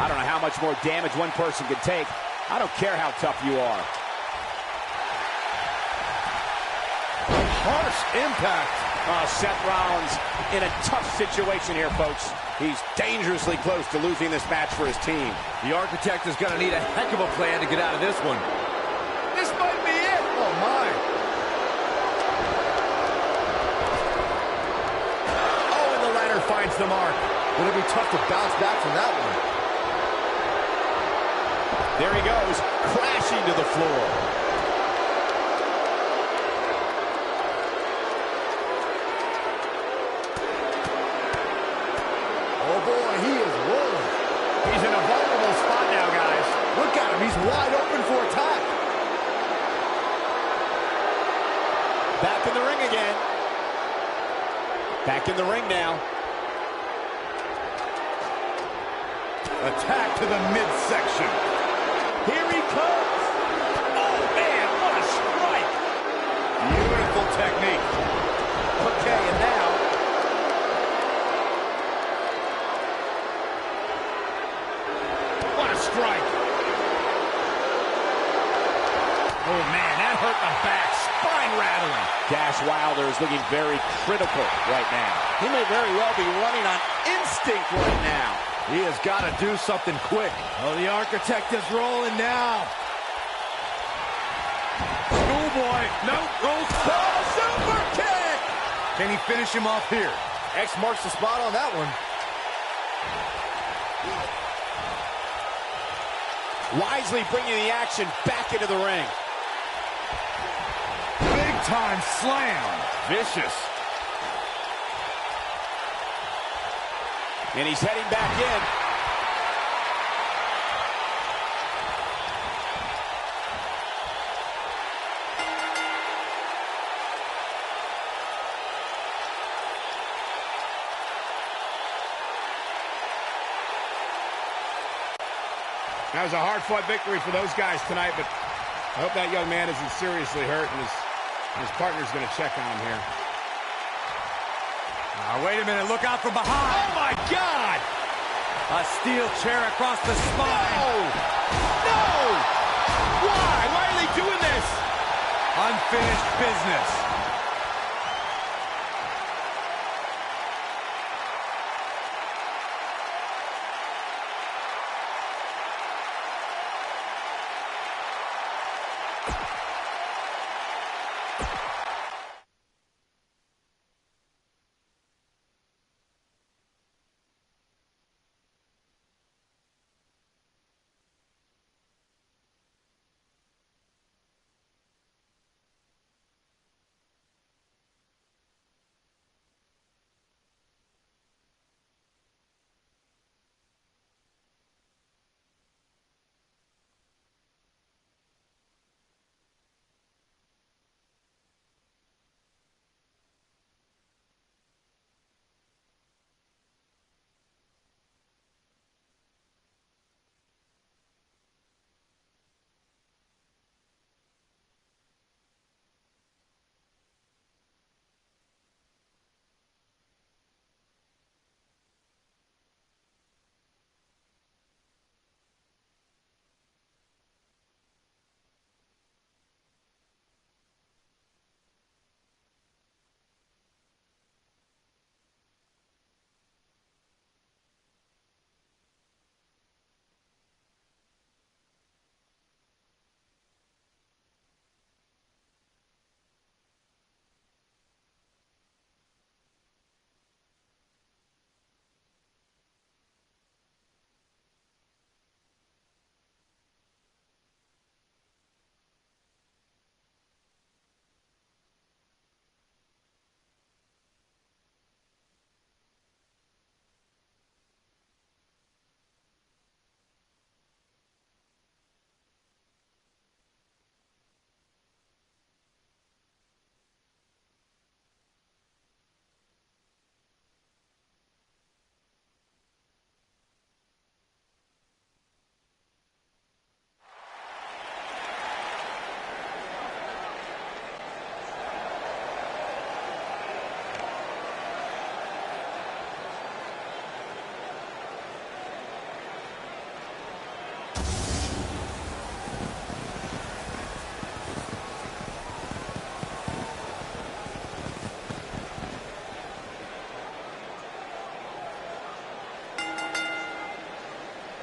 I don't know how much more damage one person can take. I don't care how tough you are. Harsh impact. Oh, Seth Rollins in a tough situation here, folks. He's dangerously close to losing this match for his team. The Architect is going to need a heck of a plan to get out of this one. This might be it. Oh, my. Oh, and the ladder finds the mark. It'll be tough to bounce back from that one. There he goes, crashing to the floor. Oh, boy, he is rolling. He's in a vulnerable spot now, guys. Look at him. He's wide open for attack. Back in the ring again. Back in the ring now. Attack to the midsection. Here he comes. Oh, man, what a strike. Beautiful technique. Okay, and now... What a strike. Oh, man, that hurt the back. Spine rattling. Dash Wilder is looking very critical right now. He may very well be running on instinct right now. He has got to do something quick. Oh, the Architect is rolling now. School boy. Nope. Rolls. Oh, super kick! Can he finish him off here? X marks the spot on that one. Wisely bringing the action back into the ring. Big time slam. Vicious. And he's heading back in. That was a hard-fought victory for those guys tonight, but I hope that young man isn't seriously hurt, and his partner's going to check on him here. Now, wait a minute. Look out from behind. Oh, my God! A steel chair across the spine. No! No! Why? Why are they doing this? Unfinished business.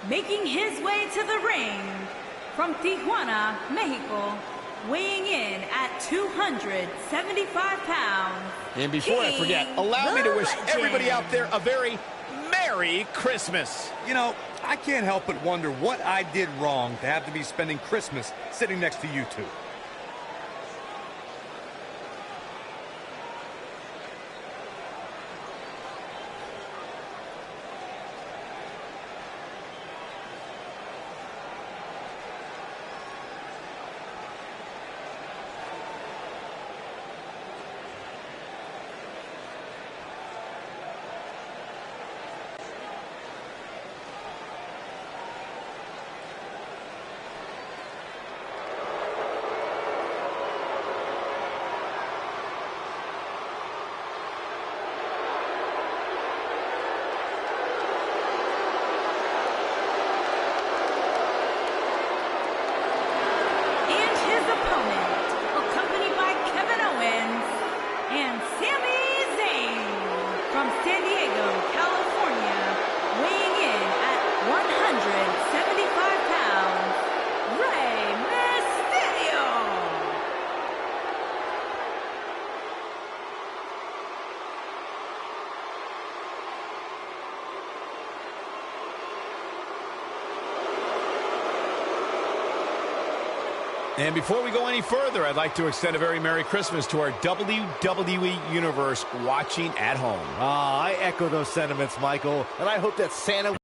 Making his way to the ring from Tijuana, Mexico, weighing in at 275 pounds. And before I forget, allow me to wish everybody out there a very Merry Christmas. You know, I can't help but wonder what I did wrong to have to be spending Christmas sitting next to you two. And before we go any further, I'd like to extend a very Merry Christmas to our WWE Universe watching at home. I echo those sentiments, Michael, and I hope that Santa...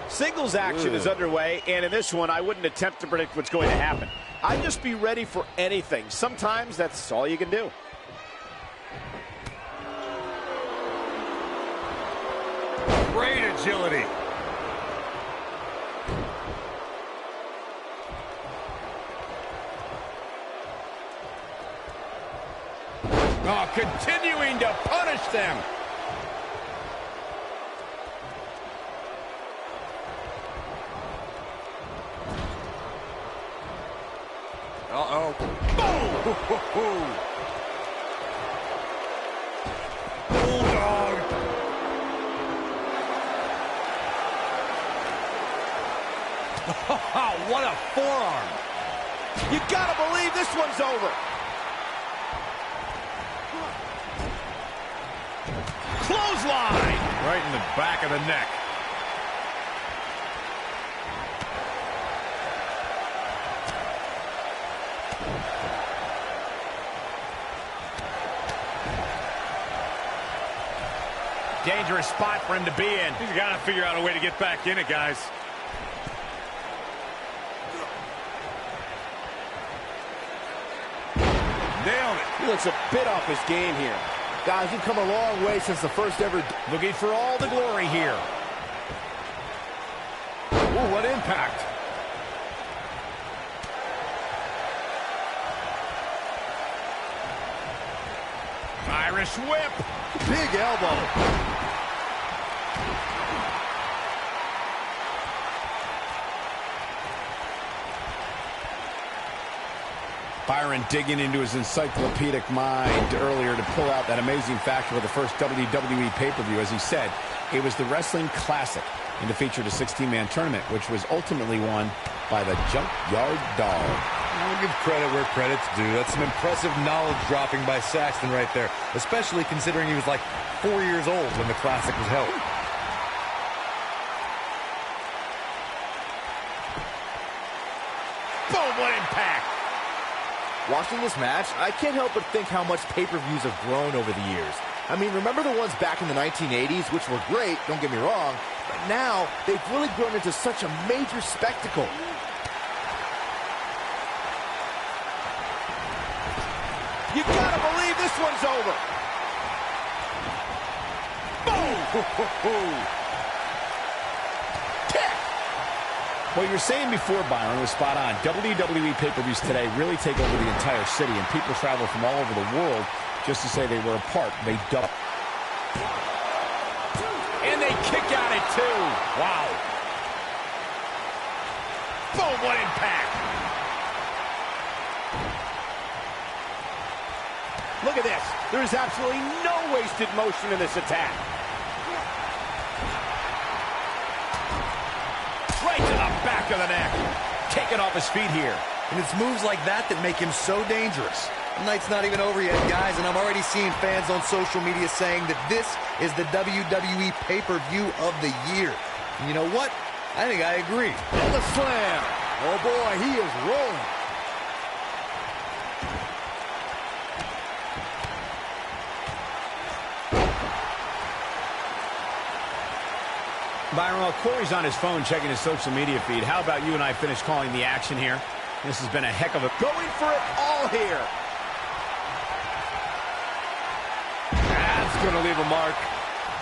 Singles action is underway, and in this one, I wouldn't attempt to predict what's going to happen. I'd just be ready for anything. Sometimes that's all you can do. Great agility. Oh, continuing to punish them. Uh-oh. Boom! Bulldog. What a forearm. You gotta believe this one's over. Clothesline. Right in the back of the neck. Dangerous spot for him to be in. He's got to figure out a way to get back in it, guys. Nailed it. He looks a bit off his game here. Guys, we've come a long way since the first ever... Looking for all the glory here. Ooh, what impact. Irish whip. Big elbow. Byron digging into his encyclopedic mind earlier to pull out that amazing fact for the first WWE pay-per-view. As he said, it was the Wrestling Classic, and it featured a 16-man tournament, which was ultimately won by the Junkyard Dog. I'll give credit where credit's due. That's some impressive knowledge dropping by Saxton right there, especially considering he was like 4 years old when the Classic was held. Boom, what impact. Watching this match, I can't help but think how much pay-per-views have grown over the years. I mean, remember the ones back in the 1980s, which were great, don't get me wrong, but now they've really grown into such a major spectacle. You gotta believe this one's over. Boom! What you were saying before, Byron, was spot on. WWE pay-per-views today really take over the entire city, and people travel from all over the world just to say they were a part. They double. And they kick out at two. Wow. Boom, what impact. Look at this. There is absolutely no wasted motion in this attack. Right to the back of the neck. Taken off his feet here. And it's moves like that that make him so dangerous. The night's not even over yet, guys, and I'm already seeing fans on social media saying that this is the WWE pay-per-view of the year. And you know what? I think I agree. And the slam. Oh, boy, he is rolling. Byron, while Corey's on his phone checking his social media feed, how about you and I finish calling the action here? This has been a heck of a... Going for it all here. That's going to leave a mark.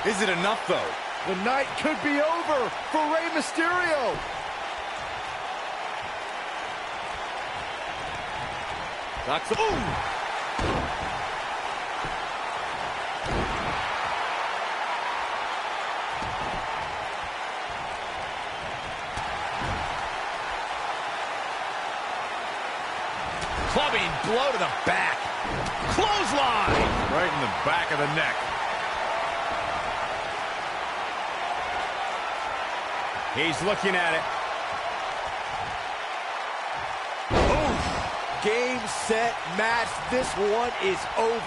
Is it enough, though? The night could be over for Rey Mysterio. Knocks him. Ooh! blow to the back. Clothesline! Right in the back of the neck. He's looking at it. Oof. Game, set, match. This one is over.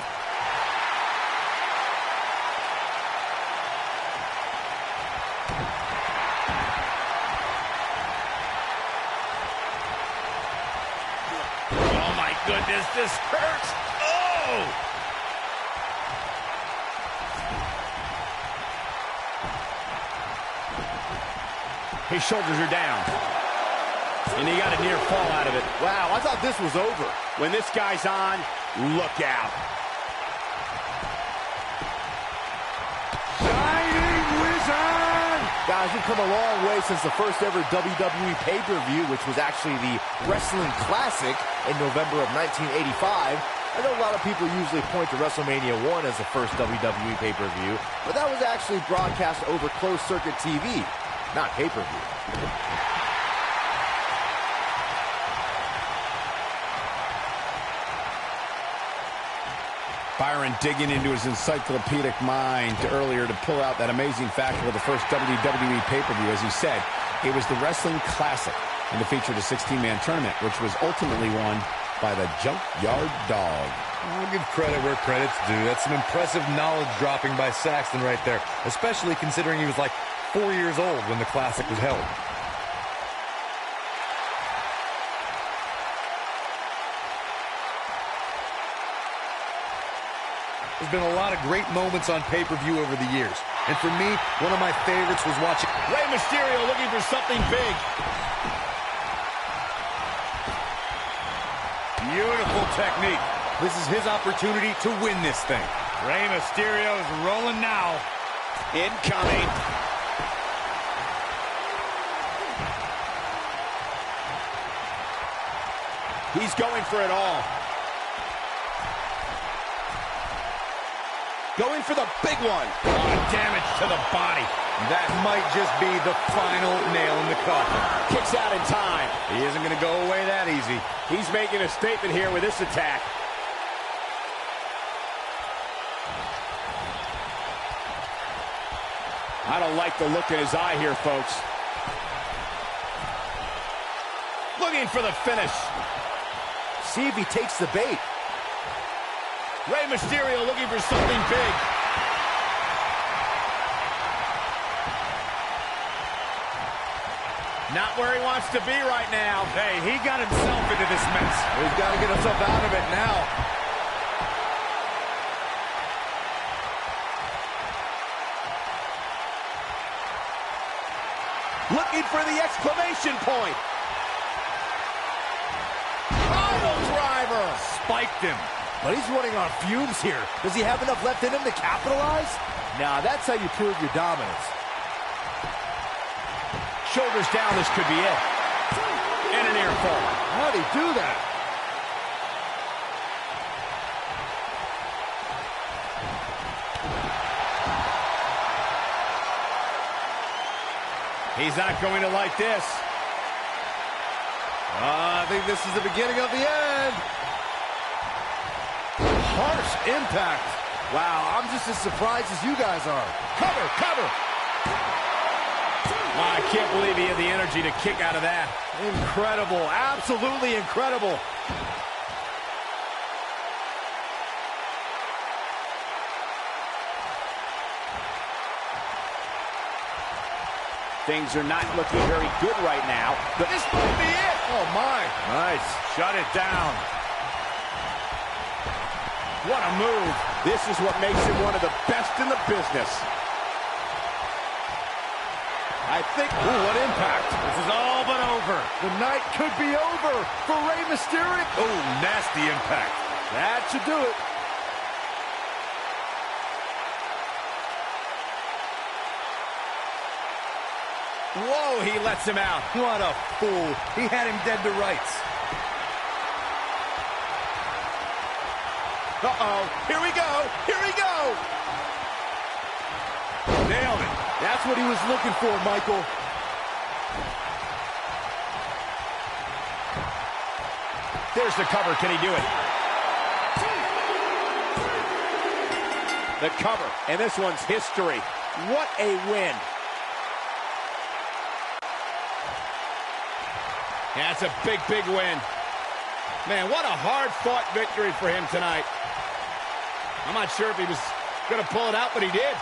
Oh, my goodness, this hurts. Oh! His shoulders are down. And he got a near fall out of it. Wow, I thought this was over. When this guy's on, look out. Shining Wizard! Guys, we've come a long way since the first ever WWE pay-per-view, which was actually the Wrestling Classic in November of 1985. I know a lot of people usually point to WrestleMania 1 as the first WWE pay-per-view, but that was actually broadcast over closed-circuit TV, not pay-per-view. Byron digging into his encyclopedic mind earlier to pull out that amazing fact of the first WWE pay-per-view. As he said, it was the Wrestling Classic, and it featured a 16-man tournament, which was ultimately won by the Junkyard Dog. I'll give credit where credit's due. That's some impressive knowledge dropping by Saxton right there, especially considering he was like 4 years old when the Classic was held. There's been a lot of great moments on pay-per-view over the years. And for me, one of my favorites was watching Rey Mysterio looking for something big. Beautiful technique. This is his opportunity to win this thing. Rey Mysterio is rolling now. Incoming. He's going for it all. Going for the big one. Damage to the body. That might just be the final nail in the coffin. Kicks out in time. He isn't going to go away that easy. He's making a statement here with this attack. I don't like the look in his eye here, folks. Looking for the finish. See if he takes the bait. Rey Mysterio looking for something big. Not where he wants to be right now. Hey, he got himself into this mess. He's got to get himself out of it now. Looking for the exclamation point. Pile driver. Spiked him. But he's running on fumes here. Does he have enough left in him to capitalize? Nah, that's how you prove your dominance. Shoulders down, this could be it. And an air fall. How'd he do that? He's not going to like this. I think this is the beginning of the end. Harsh impact. Wow, I'm just as surprised as you guys are. Cover, cover. I can't believe he had the energy to kick out of that. Incredible, absolutely incredible. Things are not looking very good right now. This might be it. Oh, my. Nice. Shut it down. What a move. This is what makes him one of the best in the business. I think, what impact. This is all but over. The night could be over for Rey Mysterio. Oh, nasty impact. That should do it. Whoa, he lets him out. What a fool. He had him dead to rights. Uh-oh. Here we go. Here we go. Nailed it. That's what he was looking for, Michael. There's the cover. Can he do it? The cover, and this one's history. What a win. Yeah, it's a big, big win. Man, what a hard-fought victory for him tonight. I'm not sure if he was going to pull it out, but he did.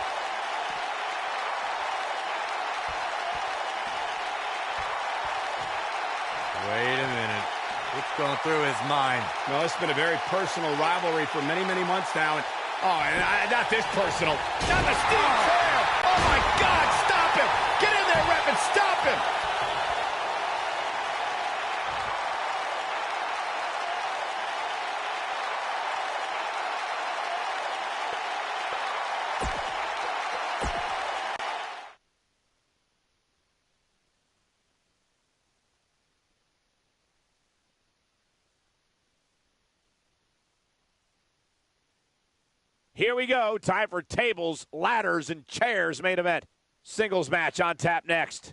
Wait a minute. What's going through his mind? Well, it's been a very personal rivalry for many, many months now. And, not this personal. Not the steel chair. Oh, my God, stop him. Get in there, ref, and stop him. Here we go. Time for tables, ladders, and chairs main event. Singles match on tap next.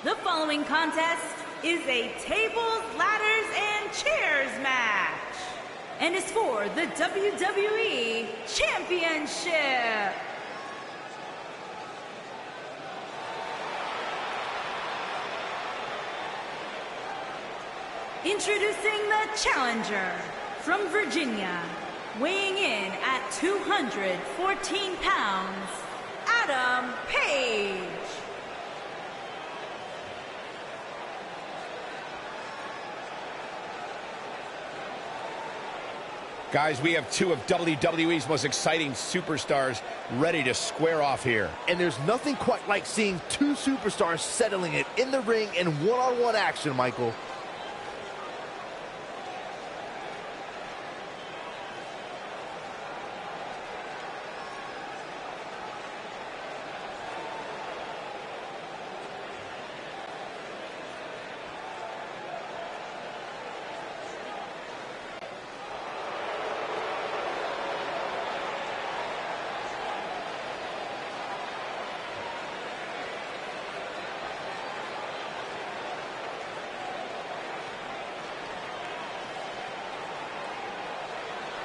The following contest is a tables, ladders, and chairs match, and is for the WWE Championship. Introducing the challenger from Virginia, weighing in at 214 pounds, Adam Paige. Guys, we have two of WWE's most exciting superstars ready to square off here. And there's nothing quite like seeing two superstars settling it in the ring in one-on-one action, Michael.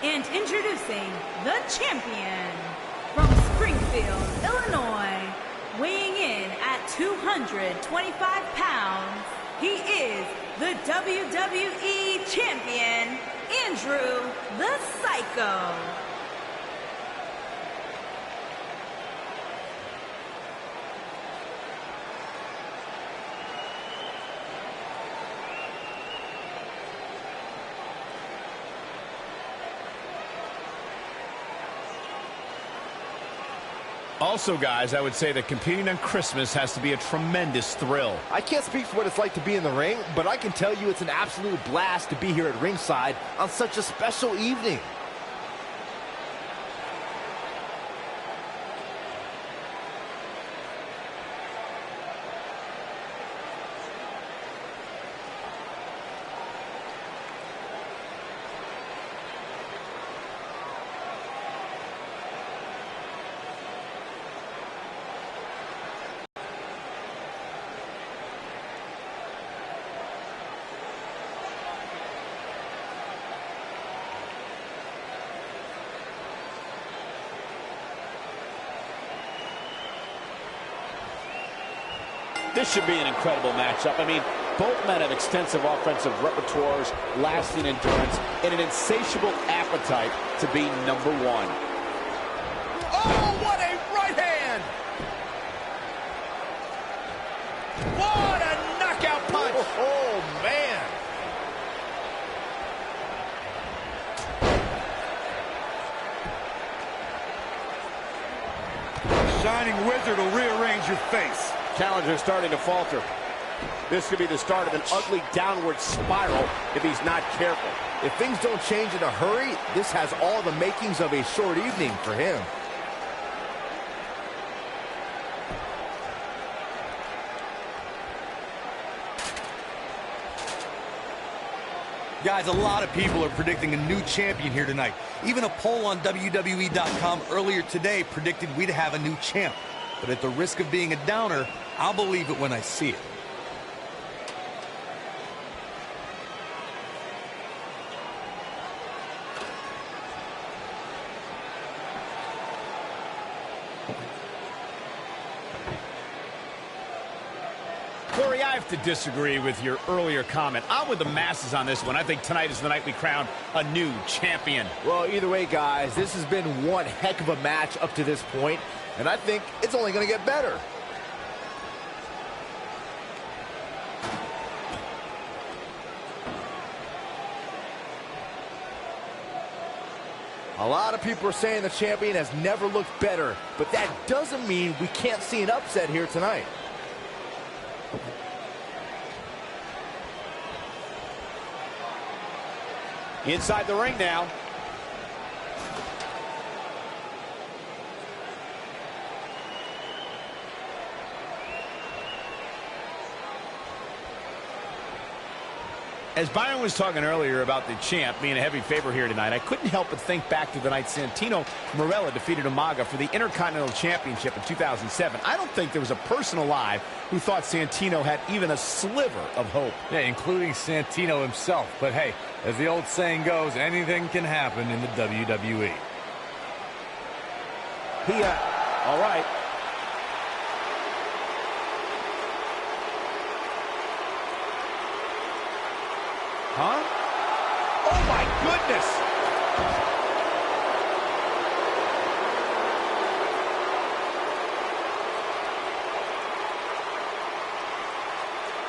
And introducing the champion from Springfield, Illinois, weighing in at 225 pounds, he is the WWE Champion, Andrew the Psycho. Also, guys, I would say that competing on Christmas has to be a tremendous thrill. I can't speak for what it's like to be in the ring, but I can tell you it's an absolute blast to be here at ringside on such a special evening. This should be an incredible matchup. I mean, both men have extensive offensive repertoires, lasting endurance, and an insatiable appetite to be number one. Oh, what a right hand! What a knockout punch! Oh, man. Shining Wizard will rearrange your face. Challenger starting to falter. This could be the start of an ugly downward spiral if he's not careful. If things don't change in a hurry, this has all the makings of a short evening for him. Guys, a lot of people are predicting a new champion here tonight. Even a poll on WWE.com earlier today predicted we'd have a new champ. But at the risk of being a downer, I'll believe it when I see it. Corey, I have to disagree with your earlier comment. I'm with the masses on this one. I think tonight is the night we crown a new champion. Well, either way, guys, this has been one heck of a match up to this point, and I think it's only going to get better. A lot of people are saying the champion has never looked better, but that doesn't mean we can't see an upset here tonight. Inside the ring now. As Byron was talking earlier about the champ being a heavy favorite here tonight, I couldn't help but think back to the night Santino Marella defeated Umaga for the Intercontinental Championship in 2007. I don't think there was a person alive who thought Santino had even a sliver of hope. Yeah, including Santino himself. But hey, as the old saying goes, anything can happen in the WWE. All right. Huh? Oh, my goodness!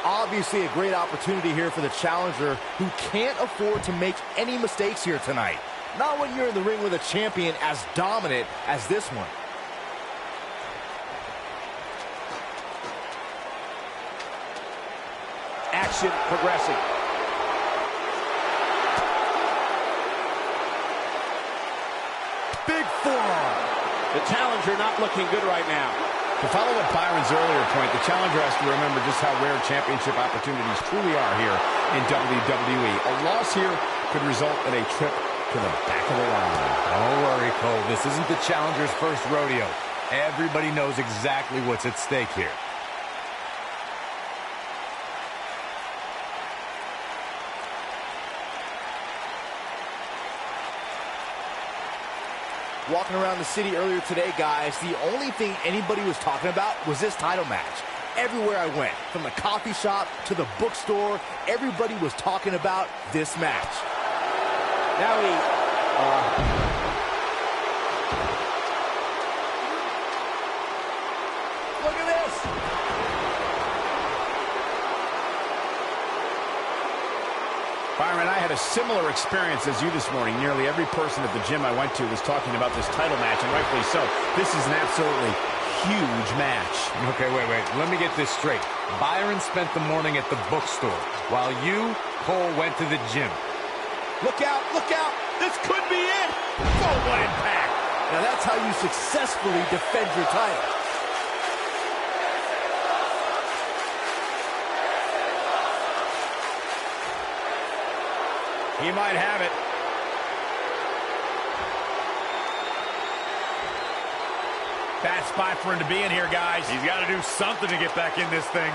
Obviously a great opportunity here for the challenger who can't afford to make any mistakes here tonight. Not when you're in the ring with a champion as dominant as this one. Action progressing. Big forearm. The challenger not looking good right now. To follow up Byron's earlier point, the challenger has to remember just how rare championship opportunities truly are here in WWE. A loss here could result in a trip to the back of the line. Don't worry, Cole. This isn't the challenger's first rodeo. Everybody knows exactly what's at stake here. Walking around the city earlier today, guys, the only thing anybody was talking about was this title match. Everywhere I went, from the coffee shop to the bookstore, everybody was talking about this match. Now Look at this! Byron, I had a similar experience as you this morning. Nearly every person at the gym I went to was talking about this title match, and rightfully so. This is an absolutely huge match. Okay, wait. Let me get this straight. Byron spent the morning at the bookstore, while you, Cole, went to the gym. Look out, look out! This could be it! Oh, what impact! Now that's how you successfully defend your title. He might have it. Bad spot for him to be in here, guys. He's got to do something to get back in this thing.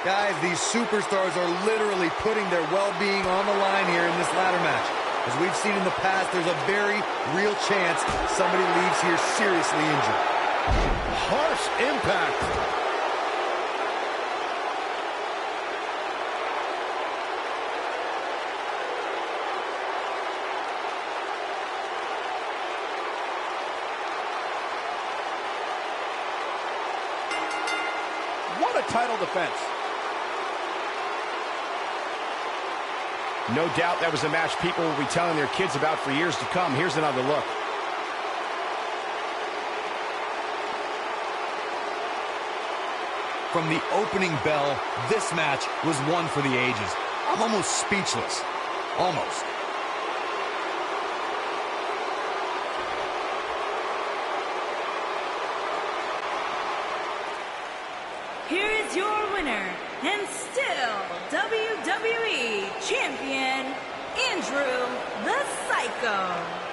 Guys, these superstars are literally putting their well-being on the line here in this ladder match. As we've seen in the past, there's a very real chance somebody leaves here seriously injured. Harsh impact. What a title defense. No doubt that was a match people will be telling their kids about for years to come. Here's another look. From the opening bell, this match was one for the ages. I'm almost speechless. Almost. Here is your winner, and still WWE Champion, Andrew the Psycho.